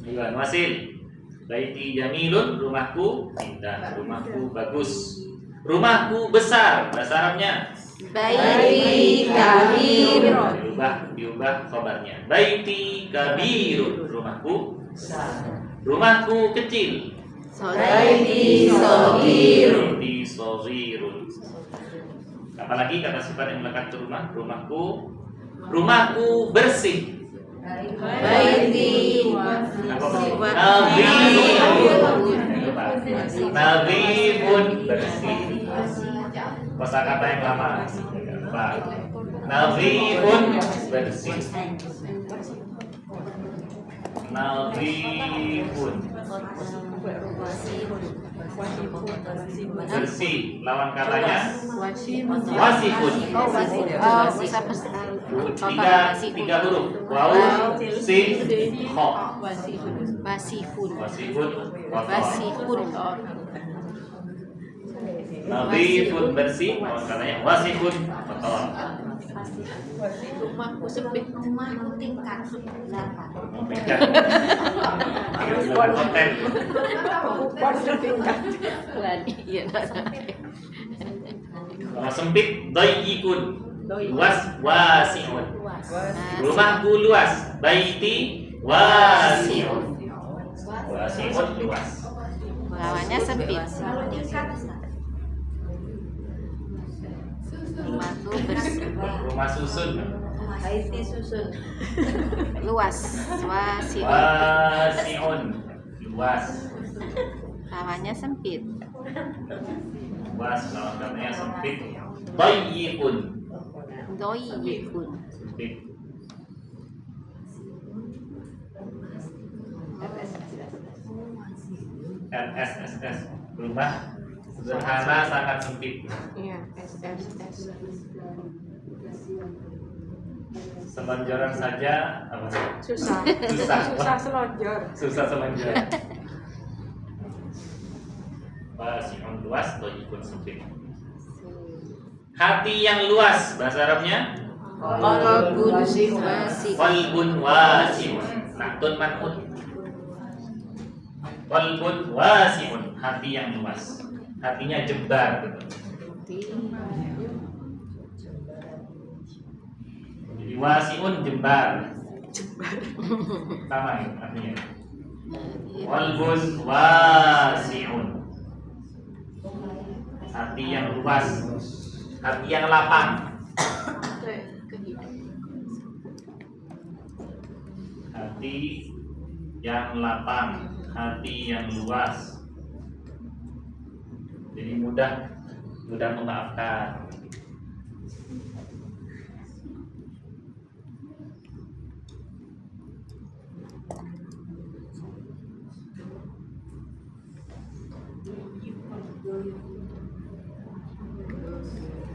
Iwan Wasil. Baiti jamilun, rumahku indah, rumahku bagus. Rumahku besar, bahasa Arabnya Baiti kabir. diubah khabarnya. Baiti kabirun, rumahku rumahku kecil. Baiti sogir. Baiti sogirun. Apalagi kata sifat yang melekat ke rumah, rumahku bersih. Baiti Nadhifun bersih. Kosakata yang lama. Nadhifun bersih. Nadhifun bersih. Lawan katanya wasifun. Oh, wasif. Oh, bisa pesan. Tiga huruf. Waw, sin, kho. Wasifun. Wasifun. Wasifun. Nadhifun bersih. Lawan katanya wasifun kotor. Rumahku sempit. Rumahku tingkat 8. Hotel. Iya. Kalau sempit dayyikun. Luas wasi'un. Rumahku luas. Baiti wasi'un. Wasi'un luas. Lawannya sempit. Rumahku bersih. Rumah susun. Baiti susun. Luas. Wasiun. Wasi'un luas. Lawannya sempit. Luas kalau katanya sempit. Dayyikun. Doyikun. Sempit. RSSS rumah sederhana sangat sempit. Iya, SSS. Selonjoran saja apa? Susah. Susah. Susah selonjor. Susah selonjoran. Wasi'un luas, dayyikun sempit. Hati yang luas bahasa Arabnya Qalbun wasi. qalbun wasi'un. Naktun man'ut. Qalbun wasi'un, hati yang luas. Hatinya jembar gitu. Jadi wasi'un jembar. Sama ya artinya. Qalbun wasi'un. hati yang luas, hati yang lapang. Hati yang lapang, hati yang luas. Jadi mudah memaafkan.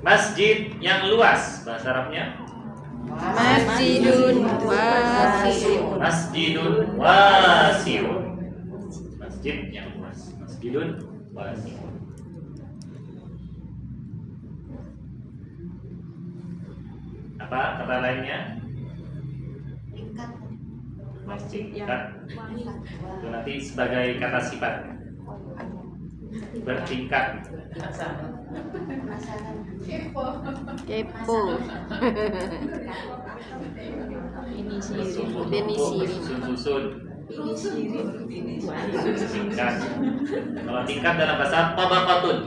Masjid yang luas, bahasa Arabnya Masjidun wasi'un. Masjidun wasi'un. Masjid yang luas, Masjidun wasi'un. Apa kata lainnya? Tingkat. Masjid tingkat. Itu nanti sebagai kata sifat. Bertingkat. Kepo. Beni siri. Susun. Tingkat. Kalau tingkat dalam bahasa tabaqatun.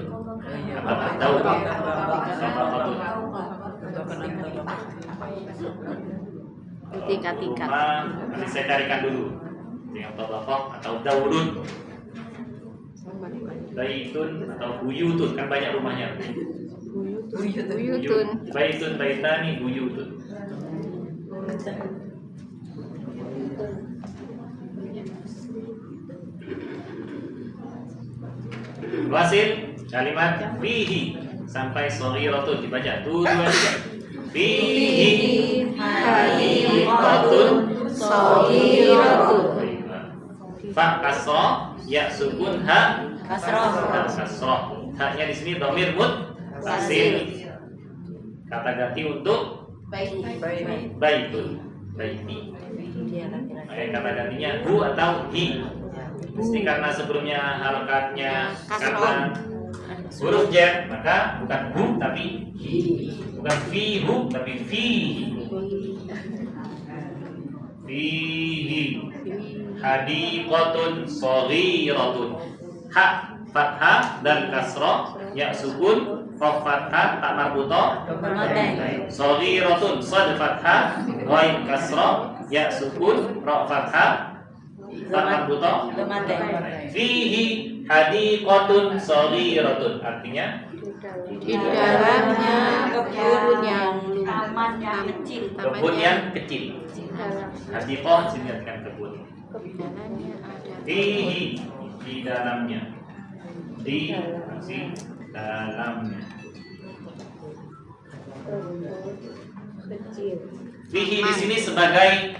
Apa tahu? Tabaqatun. Tingkat-tingkat. Nanti saya carikan dulu. Yang tabaqah atau daurun. Baitun atau buyutun, kan banyak rumahnya. Buyutun. Baitun, baitani, buyutun. Wasil kalimat fihi sampai shaghiratun dibaca. 2 3. Fihi hadiqatun Shaghiratun. Fa kasra ya sukun ha Kasroh. kasroh. Haknya di sini dhamir muttasil. Kata ganti untuk baitun. Baiti. Kata gantinya hu atau hi. Mesti karena sebelumnya harokatnya karena huruf jar, maka bukan hu tapi hi. Bukan fi hu tapi fi. Fihi hadiqatun shaghiratun. Ha fathah dan kasrah, ya sukun, ra fathah, tak marbuthah, shaghiratun, sad fathah, ghain kasrah, ya sukun, ra fathah, tak marbuthah. Fihi hadiqatun shaghiratun, artinya Di dalamnya kebun yang Taman yang kecil. kebun yang kecil. Hadiqah sini artikan kebun. Di dalamnya ada Fihi di dalamnya, di dalamnya. Fihi di sini sebagai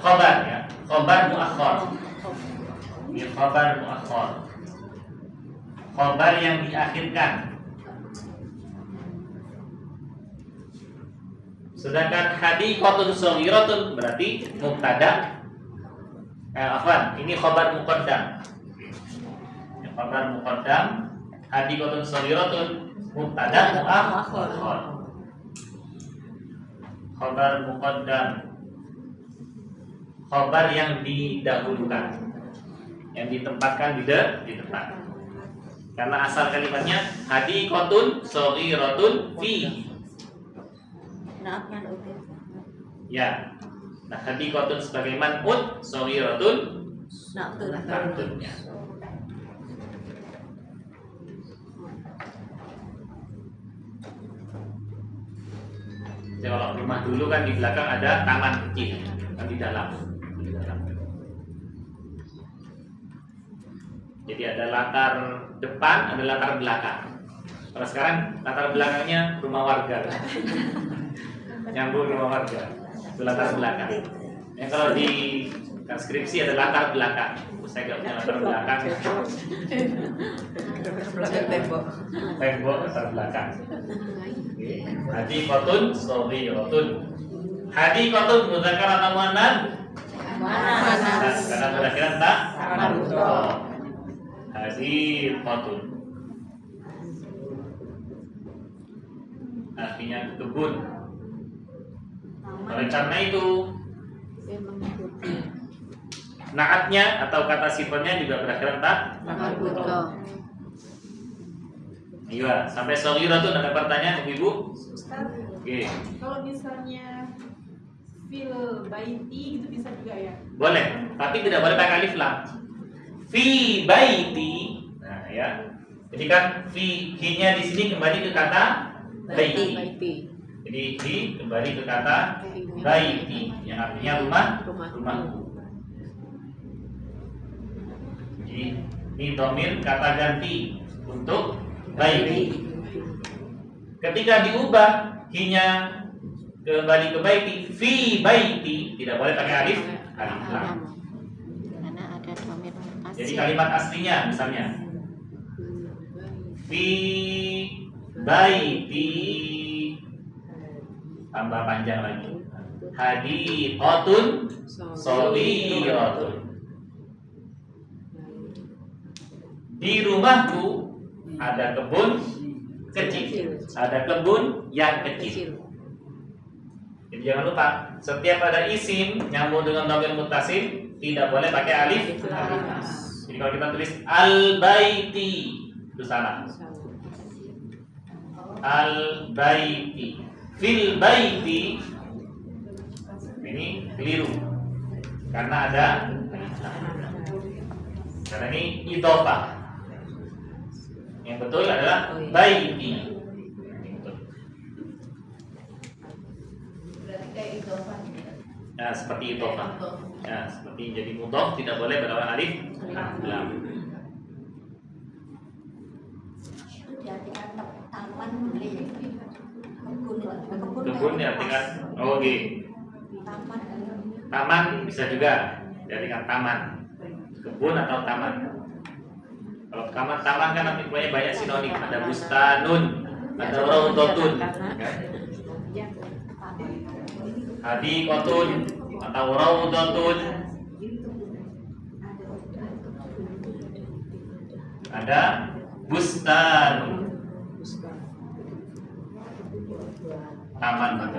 khabar ya, khabar muakhar. Ini khabar muakhar. Khabar yang diakhirkan. Sedangkan hadiqatun shaghiratun berarti mubtada. Ini khabar muqaddam. Khabar muqaddam, hadiqatun shaghiratun mubtada muakhar. Khabar muqaddam, khabar yang didahulukan, yang ditempatkan di depan. Karena asal kalimatnya hadiqatun shaghiratun fi. Ya. Nah, hadiqatun sebagai man'ut, shaghiratun na'tun. Jadi kalau rumah dulu kan di belakang ada taman kecil, kan di dalam. Jadi ada latar depan, ada latar belakang. Kalau sekarang latar belakangnya rumah warga. Nyambung rumah warga. Itu latar belakang. Yang kalau di transkripsi ada latar belakang. Saya nggak punya latar belakang. Tembok latar belakang. Hadiqatun shaghiratun. Hadiqatun muzakkar atau muannats? Muannats. Karena mudzakkar tak marbuthah. Hadiqatun artinya kebun. Oleh karena itu naatnya atau kata sifatnya juga berakhiran tak Marbutah. iya sampai shaghiratun. Ada pertanyaan Ibu? Ustaz, Oke, kalau misalnya fil baiti gitu bisa juga ya? boleh, tapi tidak boleh pakai alif lam. Fi baiti. Nah, ya. Jadi kan fi hi-nya di sini kembali ke kata baiti. Jadi hi kembali ke kata baiti yang artinya rumahku. Jadi ini domir kata ganti untuk baiti. Ketika diubah hi-nya kembali ke baiti, fi baiti, tidak boleh pakai alif lam. Karena ada dhamir muttasil. Jadi kalimat aslinya misalnya fi baiti tambah panjang lagi hadiqatun shaghiratun. Di rumahku ada kebun kecil, ada kebun yang kecil. Jadi jangan lupa setiap ada isim nyambung dengan dhamir muttasil tidak boleh pakai alif. Jadi kalau kita tulis al-baiti itu salah. Al-baiti, fil baiti ini keliru karena ada karena ini idhofah. Yang betul adalah baiti. Berarti kayak idhofah. Nah, seperti idhofah. Nah, seperti jadi mudhof tidak boleh berlawan alif lam. Itu diartikan taman boleh ya? Kebun diartikan oke. Taman. Taman bisa juga diartikan taman. Kebun atau taman. Kalau taman kan nanti punya banyak sinonim. Ada bustanun, ada raudhatun, hadiqatun atau raudhatun. Ada bustanun, taman juga.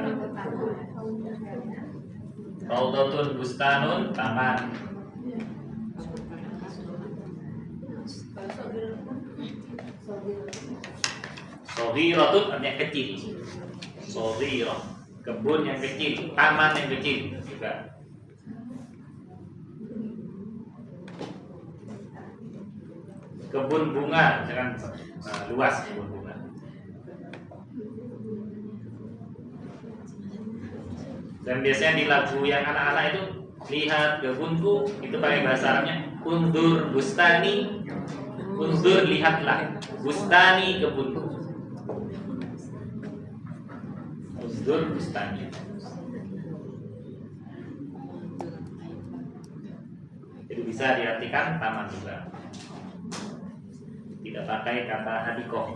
Raudhatun, bustanun, taman. Shaghiratun artinya kecil. Shaghirah, kebun yang kecil, taman yang kecil juga. Kebun bunga, jangan luas kebun bunga. Dan biasanya di lagu yang anak-anak itu lihat kebunku itu pakai bahasa Arabnya undur bustani, undur lihatlah bustani kebunku. Undur bustani. Jadi bisa diartikan taman juga. Tidak pakai kata hadiqah.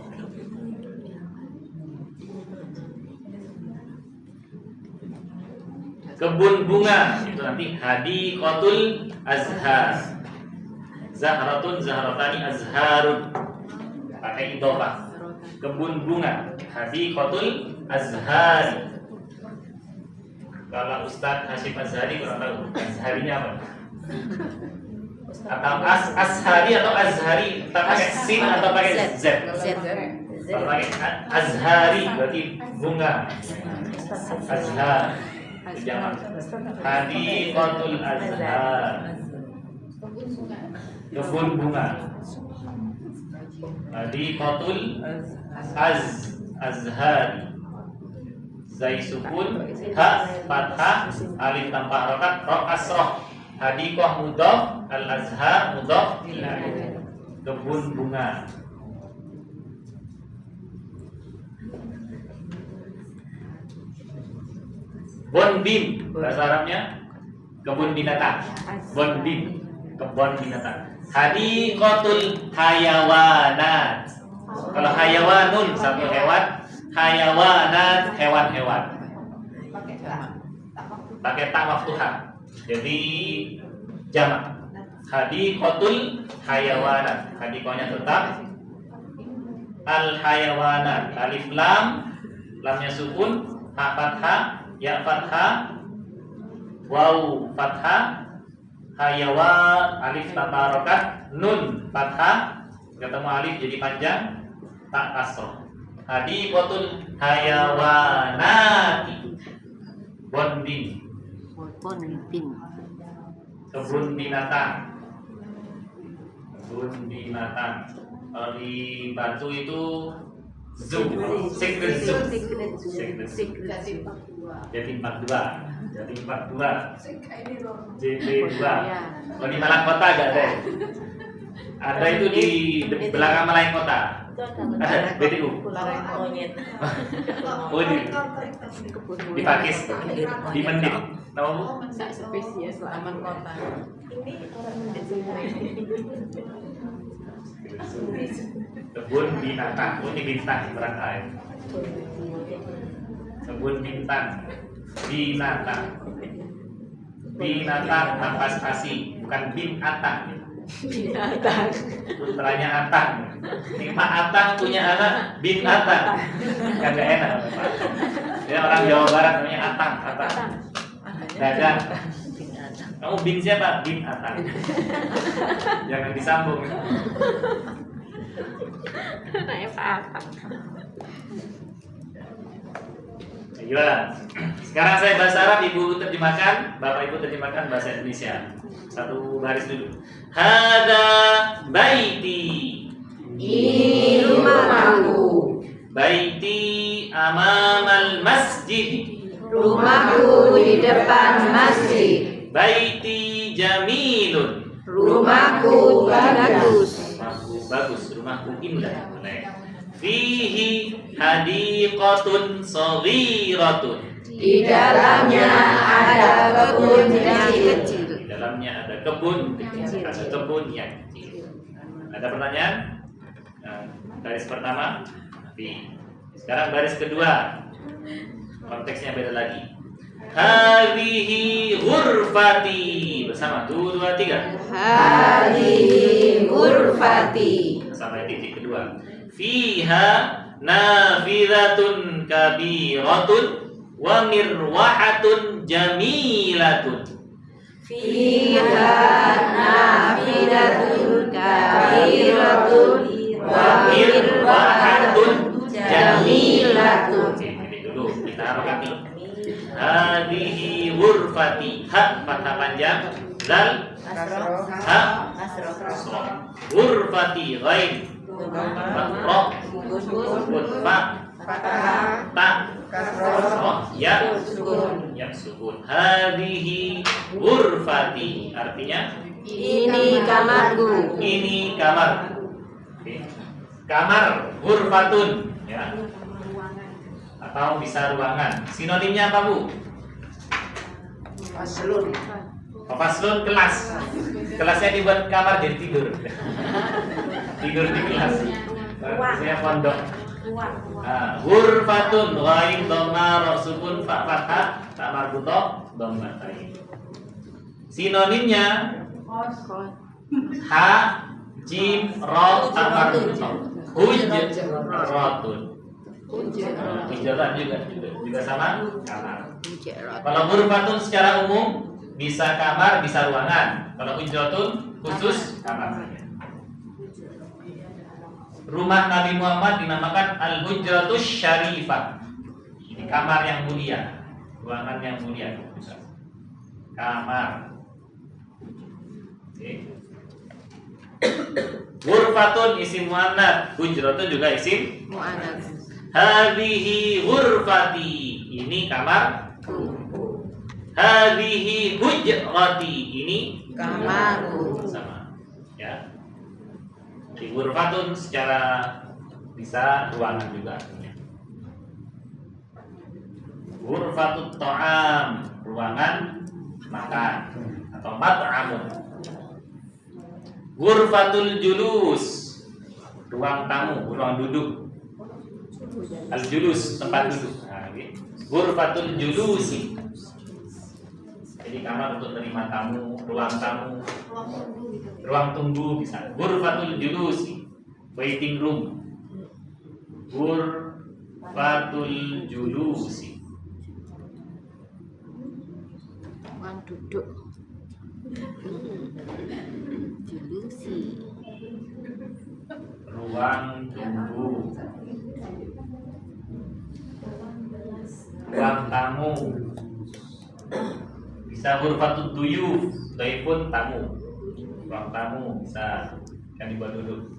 Kebun bunga itu nanti hadiqatul azhar. Zahratun zahratani azharun. Pakai idhofah. Kebun bunga hadiqatul azhari. Kalau Ustadz Hasyim Azhari kurang tahu azharinya apa? Atau ashari atau azhari, kita pakai sin atau pakai z? Kalau pakai azhari berarti bunga. Azhar jangan hadiqatul azhar, kebun bunga. Hadiqatul azhar, zai sukun, ha fathah, alif tanpa harokat, ro kasroh. Hadiqah mudhof, al azhar mudhof ilaih. Kebun bunga. Bonbin bahasa Arabnya kebun binatang. Bonbin, kebun binatang. Hadiqatul hayawanat. Kalau hayawanun satu hewan, hayawanat hewan-hewan. Pakai ta maftuhah. Jadi jamak. Hadiqatul hayawanat. Hadiqahnya tetap al hayawanat. Alif lam, lamnya sukun, ha fathah, ya fathah, waw fathah, Hayawa alif tanpa harokat, nun fathah, ketemu alif jadi panjang, tak kasroh. Hadiqatun hayawanati, bonding, Ponding. kebun binatang. Kebun binatang. Kalau di Batu itu zoo, secret zoo. Secret zoo. Jatim 42. JP2. Kalau di Malang Kota agak ada. Ada itu di belakang Malang Kota. Ada BTU. Oh di Pakis, di Mendip. Tahu Bu? Spesies taman kota. Kebun binatang. Oh ini bintang berangkai. Kebun bintang. Binatang. Binatang tanpa spasi, bukan binatang. Binatang. Putranya Atang. Ini Pak Atang punya anak binatang. Kagak enak Pak. Dia orang Jawa Barat namanya Atang. Dagang. Kamu bin siapa? Bin Atang. Jangan disambung. Naik apa? Gila. Sekarang saya bahasa Arab, Ibu terjemahkan, Bapak Ibu terjemahkan bahasa Indonesia. Satu baris dulu. Hada baiti. Ini rumahku. Baiti amamal masjid. Rumahku di depan masjid. Baiti jamilun. Rumahku bagus. Rumahku bagus, rumahku indah. Fihi hadiqatun saghiratun. Di dalamnya ada kebun yang kecil. Di dalamnya ada kebun kecil. Ada kebun yang kecil. Ada pertanyaan? Nah, baris pertama. Sekarang baris kedua. Konteksnya beda lagi. Hadhihi ghurfati. Bersama 2, 2, 3. Hadhihi ghurfati. Sampai titik kedua. Fiha nafiratun kabiratun wa mirwahatun jamilatun. Fiha nafiratun kabiratun wa mirwahatun jamilatun. Oke, ini dulu kita harokati. Hadhihi ghurfati. Ha fathah panjang, zal ha kasroh. Ghurfati ghain ra fa ta kasroh ya sukun. Hadhihi ghurfati artinya Ini kamarku. ini kamar. Oke. Kamar ghurfatun ya. Atau bisa ruangan. Sinonimnya apa, Bu? Faslun. Faslun kelas. Kelasnya dibuat kamar jadi tidur. Tidur di kelas. Saya pondok. Ghurfatun ghain dhamma ra sukun fa fathah ta marbuthah dhammatain. Sinonimnya ha jim ra ta marbuthah. Hujratun. Hujratan juga sama kamar. Kalau ghurfatun secara umum bisa kamar, bisa ruangan. Kalau hujratun khusus kamar saja. Rumah Nabi Muhammad dinamakan Al-Hujratus Syarifah. Ini kamar yang mulia, ruangan yang mulia. Kamar. Oke. Ghurfatun isim muannats, hujratun juga isim Mu'anats. Hadhihi ghurfati. Ini kamarku. Hadhihi hujrati. Ini Kamarku. sama. Ya. Di ghurfatun secara bisa ruangan juga. Ghurfatut ta'am, ruangan makan atau mat'amun. Ghurfatul julus, ruang tamu, ruang duduk. Al-julus, tempat duduk. Nah, ghurfatul julusi. Jadi kamar untuk menerima tamu, ruang tunggu bisa. Ghurfatul julusi, waiting room. Ghurfatul julusi. Ruang duduk. Julusi. Ruang tunggu. Ruang tamu. Bisa hurfatut duyuf, dhaifun tamu. Ruang tamu bisa yang dibuat duduk.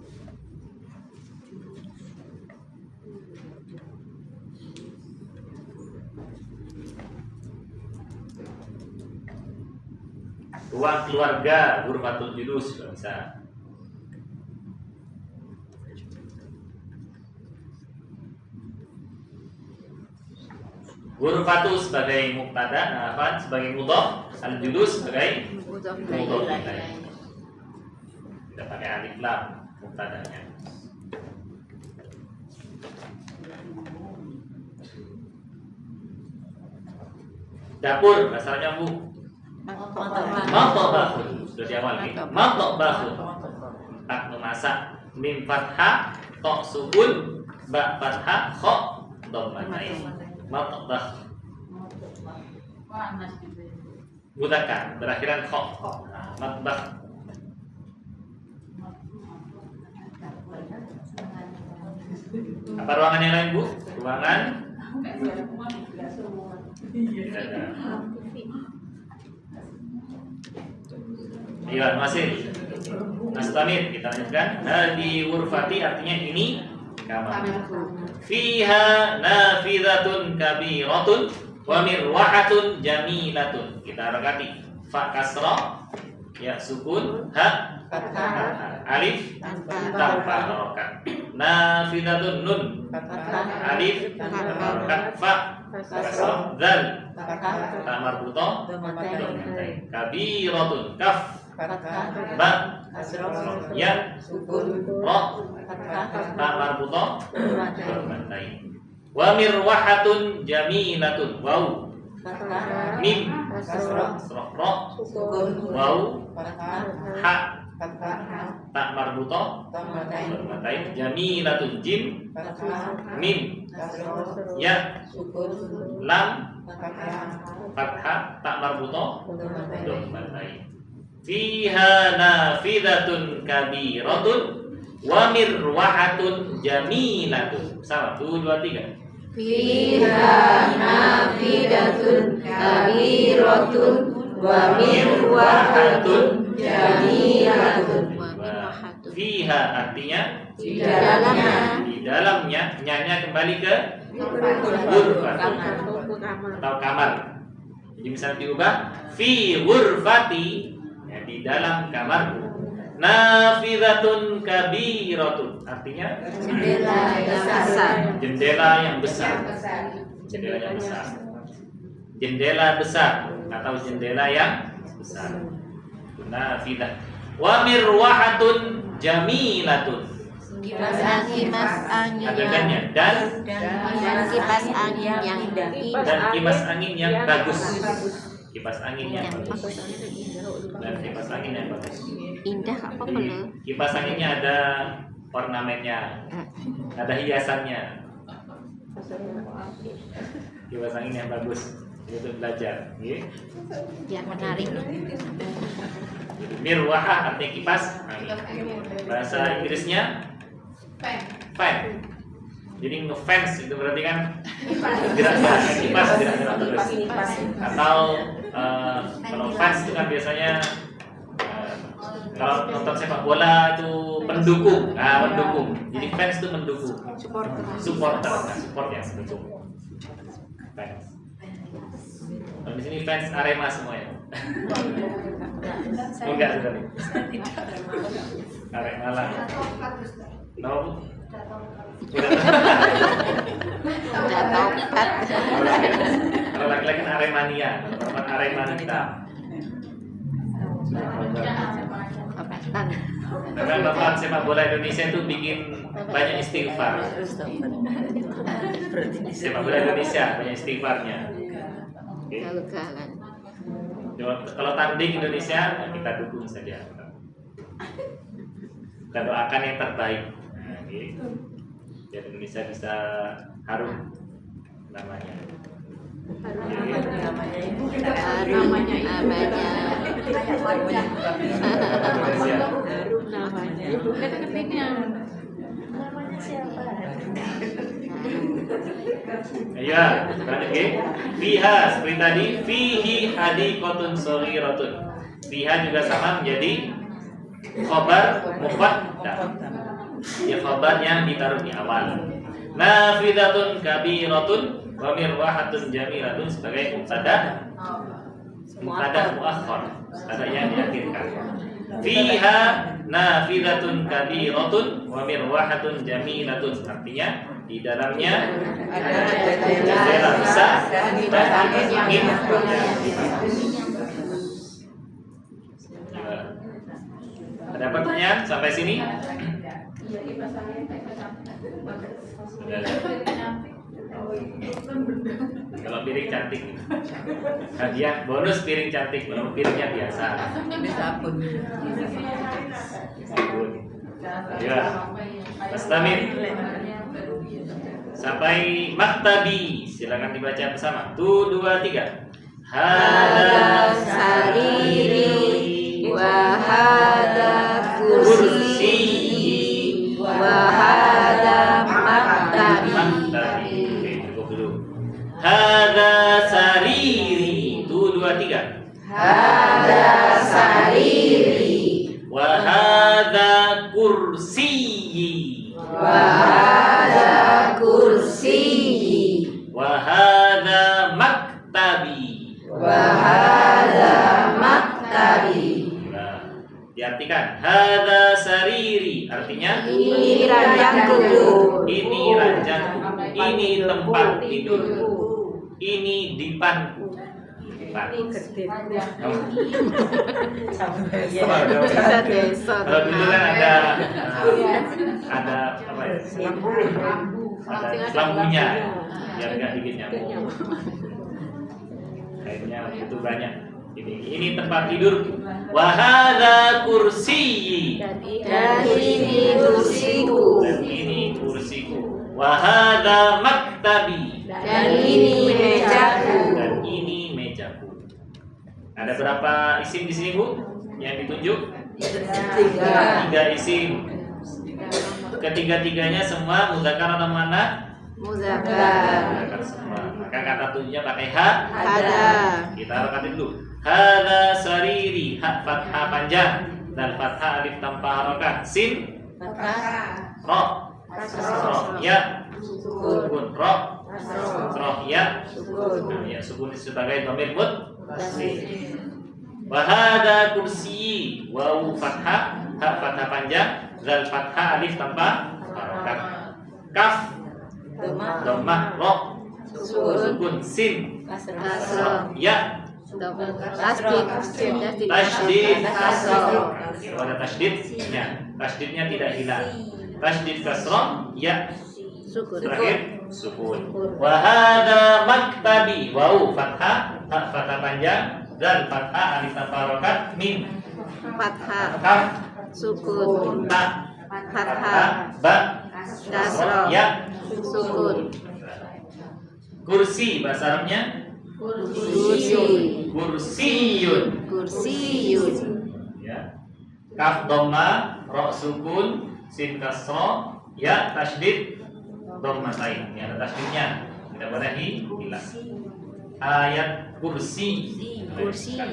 Ruang keluarga, hurfatul julus juga bisa. Hurfatu sebagai mubtada, nafan sebagai mudhaf, al-julus sebagai Mudhaf mudhaf ilaih. ilaih. Kita pakai alif lam mubtadanya. Dapur, asalnya Bu. Matbahun. Sudah di awal nih. Matbahun. Tak memasak. Mim fathah, ta sukun, ba fathah, kha dhammatain. Matbah. Mudzakkar berakhiran kha. Matbah. Apa ruangan yang lain, Bu? Ruangan tidak ada. Iya, masih. Nastamir, kita lanjutkan. Hadi wurfati artinya ini kamar. Fiha nafidatun kabiratun wa mirwahatun jamilatun. Kita harakati. Fa kasra, ya sukun, ha alif tanpa harokat. Nafidatun nun alif harokat fa kasra dzal ta marbuta dhammatain. Kabiratun kaf ba ya ra ta marbuta dhammatain. Wa mirwahatun jamilatun waw mim kasra ra waw ha ta marbuta dhammatain. Jamilatun jim mim ya lam fathah ta marbuta dhammatain. Fiha nafidatun kabiratun wa mirwahatun jamilatun. Sama, 1, 2, 3. Fiha nafidatun kabiratun wa mirwahatun jamilatun. Fiha artinya Di dalamnya. di dalamnya, nyanya kembali ke ghurfatun atau kamar. Jadi misalnya diubah fi ghurfati, ya, di dalam kamarku. Nafidatun kabiratun artinya Jendela yang besar. jendela yang besar. Jendela yang besar. Jendela besar atau jendela yang besar. Nafidah. Wa mirwahatun jamilatun. Kipas angin Ada yang gannya dan kipas angin yang indah. kipas angin yang bagus. Kipas angin yang bagus. Dan kipas angin yang bagus. Indah apa Jadi, perlu? kipas anginnya ada ornamennya, ada hiasannya. Kipas angin yang bagus itu belajar. Biar menarik. Mirwaha artinya kipas angin. Bahasa Inggrisnya fan. Jadi ngefans itu berarti kan gerak-gerak kipas, gerak-gerak terus. Atau kalau fans itu kan biasanya kalau nonton sepak bola itu pendukung, pendukung. Jadi fans itu mendukung. Supporter, support ya, mendukung. Fans. Kalau di sini fans Arema semua ya. Enggak sudah nih. Arema lah. No. Udah tahu Ustaz. Kalau laki-laki kan Aremania, perempuan Aremanita. Obatan. Karena bapak sepak bola Indonesia itu bikin banyak istighfar. Sepak bola Indonesia banyak istighfarnya. Oke. Gagal-galan. Kalau tanding Indonesia ya kita dukung saja. Kita doakan yang terbaik. Nah, gitu. Biar Indonesia bisa harum namanya. Harum namanya. Indonesia. Namanya. Kata ketiknya. Namanya siapa? Ya, oke. Fiha seperti tadi, fihi hadiqatun shaghiratun. Fiha juga sama menjadi khabar mufaddah. Ya khabar yang ditaruh di awal. Nafidatun kabiratun wa mirwahatun jamilatun sebagai mubtada. Mubtada muakhar, mubtada yang diakhirkan. Fiha nafidatun kabiratun wa mirwahatun jamilatun. Artinya di dalamnya ada jendela besar dan angin. Ada pertanyaan sampai sini? Kalau piring cantik, hadiah bonus piring cantik, belum piringnya biasa. Ini sabun. Ya, Mustamir. Sampai maktabi, silakan dibaca bersama. 1, 2, 3. Hada sariri wa hada kursi wa hada maktabi. Maktabi. Oke, cukup dulu. Hada sariri. 1, 2, 3. Hada sariri Wa hada kursi. wa hada kursi Wa hada maktabi. wa hada maktabi. Nah, diartikan hada sariri, artinya Ini ranjangku. ini ranjangku, ini tempat tidurku, ini dipanku. Dipan. Bisa desa. Kalau dulu kan ada apa ya? Ada lampunya, biar nggak dikit nyamuk. Akhirnya itu banyak. Ini tempat tidurku. Wahada kursi. Dan ini kursiku. Dan ini kursiku. Wahada maktabi. Dan ini mejaku. Dan ini mejaku. Ada berapa isim di sini, Bu? Yang ditunjuk? 3 isim. Ketiga-tiganya semua muzakkar atau muannats? Muzakkar. Muzakkar semua. Maka kata tunjuknya pakai ha. Ada. Kita harakatin dulu. Hada sariri, ha fathah panjang dan fathah alif tanpa harokat. Sin, ro, ya, sukun, ro, ya, nah, ya sukun sebagai dhamir muttasil. Wahada kursi, wawu fathah, ha fathah panjang, zal fathah alif tanpa harokat. Kaf, dhammah, ro, sukun, sin, Kasroh. ya. Tasdid. Tasdid kasroh. Kalau ada tasdidnya, tasdidnya tidak hilang. Tasdid kasroh, ya. Sukun. Terakhir sukun. Wahada maktabi, wawu fathah, ha fathah panjang, dan fathah alif tanpa harokat, mim, Fathah. kaf, Sukun. ta, Fathah. ba, Kasroh. ya. Sukun. Kursi bahasa Arabnya Kursi. kursiyun. Kursiyun. Ya. Kaf dhamma, ro sukun, sin kasra, ya tasdid dhammatain. Ya, ada tasdidnya. Tidak boleh hilang. Ayat kursi. Kursiyun.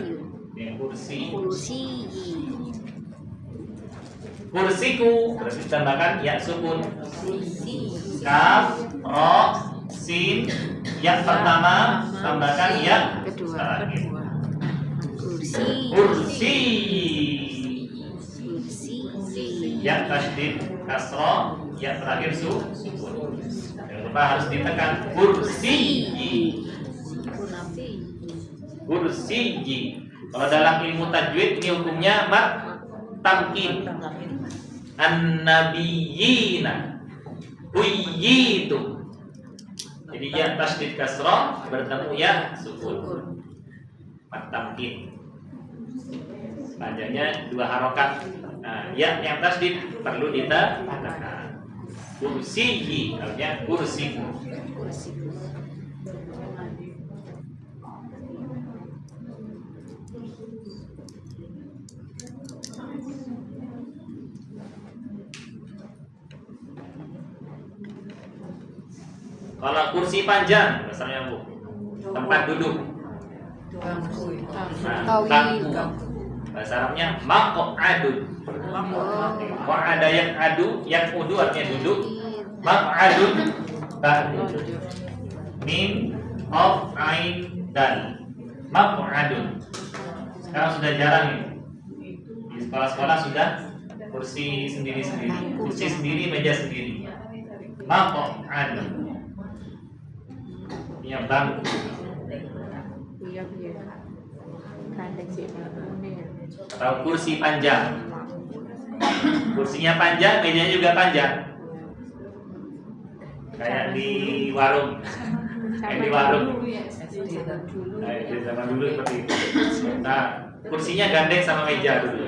Ya, kursi. Kursi. Kursiku berarti ditambahkan ya sukun. Kaf, ro, sin, ya pertama tambahkan ya Kedua. terakhir. Kursi. Kursi. Kursi. Ya tasdid kasra, ya terakhir sukun. Jangan lupa harus ditekan kursi. Kursi. Kalau dalam ilmu tajwid ini hukumnya mat tamkin. An-nabiyina huyitu. Jadi ya tasdid kasra bertemu ya sukun. Mat tamkin. Panjangnya 2 harokat. Nah, ya yang tasdid perlu ditekan. Kursiyi, artinya kursiku. Kalau kursi panjang, misalnya Bu, tempat duduk. Nah, bangku. Bahasa Arabnya maq'adun. Ada yang adu, yang udu artinya duduk. Maq'adun bangku. Mim of ain dal. Maq'adun. Sekarang sudah jarang ini. Di sekolah-sekolah sudah kursi sendiri-sendiri, kursi sendiri, meja sendiri. Maq'adun. Ini bangku. Atau kursi panjang. Kursinya panjang, mejanya juga panjang. Kayak di warung. Kayak di warung. Nah, di zaman dulu seperti itu. Nah, kursinya gandeng sama meja dulu.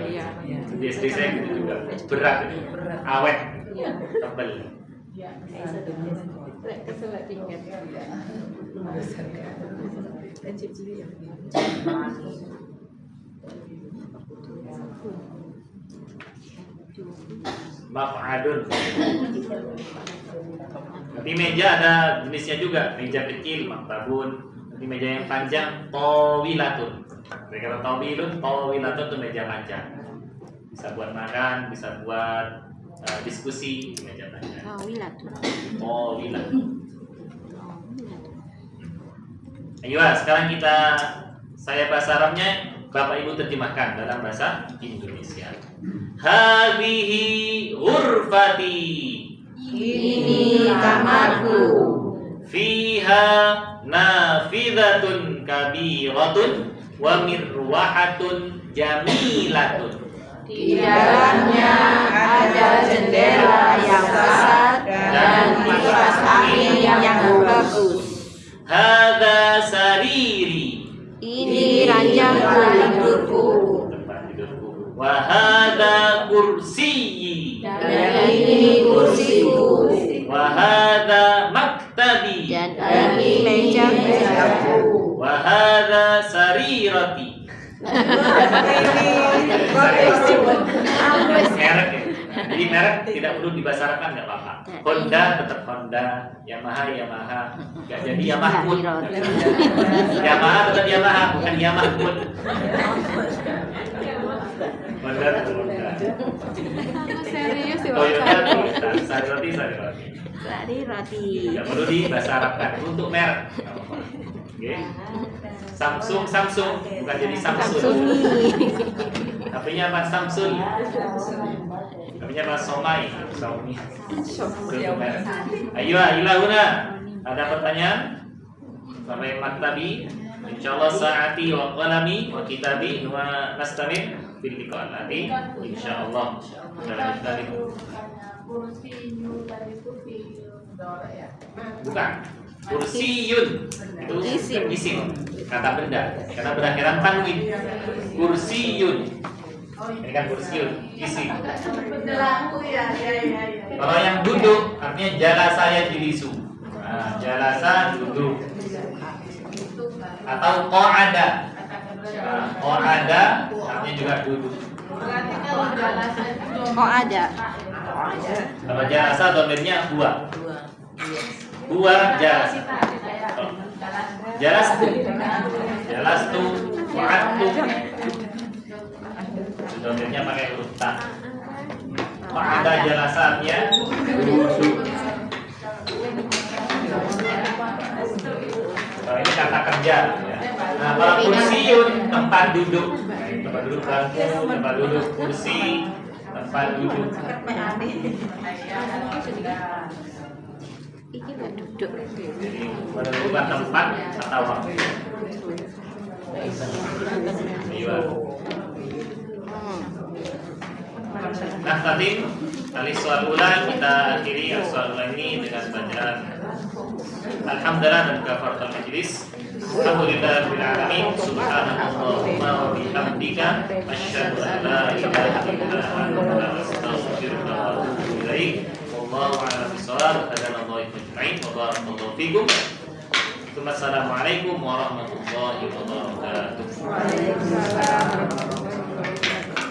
Di SD saya gitu juga. Berat, awet, tebel. Maq'adun. Nanti meja ada jenisnya juga, meja kecil, maktabun. Nanti meja yang panjang, tawilatun. Kalau tawilatun itu meja panjang. Bisa buat makan, bisa buat diskusi, meja panjang. Tawilatun. Ayo, sekarang saya bahasa Arabnya, Bapak Ibu terjemahkan dalam bahasa Indonesia. Hadhihi ghurfati. Ini kamarku. Fiha nafidatun kabiratun wa mirwahatun jamilatun. Di dalamnya ada jendela yang besar dan kipas angin yang bagus. Hadza sariri. Ini ranjangku tidurku. Tempat tidurku. Wa hadza kursiyyi. Dan ini kursiku. Wa hadza maktabi. Dan ini meja-mejaku. Wa hadza sarirati. Merek ya. Jadi merek tidak perlu dibasarkan, nggak apa-apa. Honda tetap Honda, Yamaha Yamaha, nggak jadi Yamaha pun. Yamaha tetap Yamaha, bukan Yamaha pun. Honda tetap Honda. Serius sih Toyota Toyota, Sarirati Sarirati. Tadi roti. Tidak perlu dibasarkan untuk merek. Oke. Samsung Samsung, bukan jadi Samsung. HP-nya apa? Samsung. HP-nya apa? Somai. Xiaomi. Ayo, ilahuna. Ada pertanyaan? Sampai maktabi. Insyaallah saati wa qalami wa kitabi wa nastamir fil liqa nanti insyaallah. Bukan. Kursiyun itu isim kata benda karena berakhiran tanwin. Kursiyun ini kan kursiun isim. Kalau yang duduk artinya jalasa yajlisu. Nah, jalasa duduk atau qa'ada. Nah, qa'ada artinya juga duduk. Ada. Kalau jalasa domirnya huwa. Huwa jalas. Jalastu. Jalastu. Wa'adtu. Domirnya pakai huruf ta. Ada jalasannya. Kalau ini kata kerja. Nah, kalau kursiun tempat duduk. Tempat duduk bangku, tempat duduk kursi, tempat duduk. Ini nggak duduk. Jadi menentukan tempat atau waktu. Iya. Nah tadi soal ulang kita akhiri soal ulang ini dengan bacaan Alhamdulillah dan kafaratul majlis. Alhamdulillahirabbil alamin. Subhanallahumma wa bihamdika asyhadu an la ilaha illa anta astaghfiruka wa atubu ilaik. Wallahu a'lam bishawab. Hadallahi ajma'in wa barakallahu fikum. Assalamualaikum warahmatullahi wabarakatuh.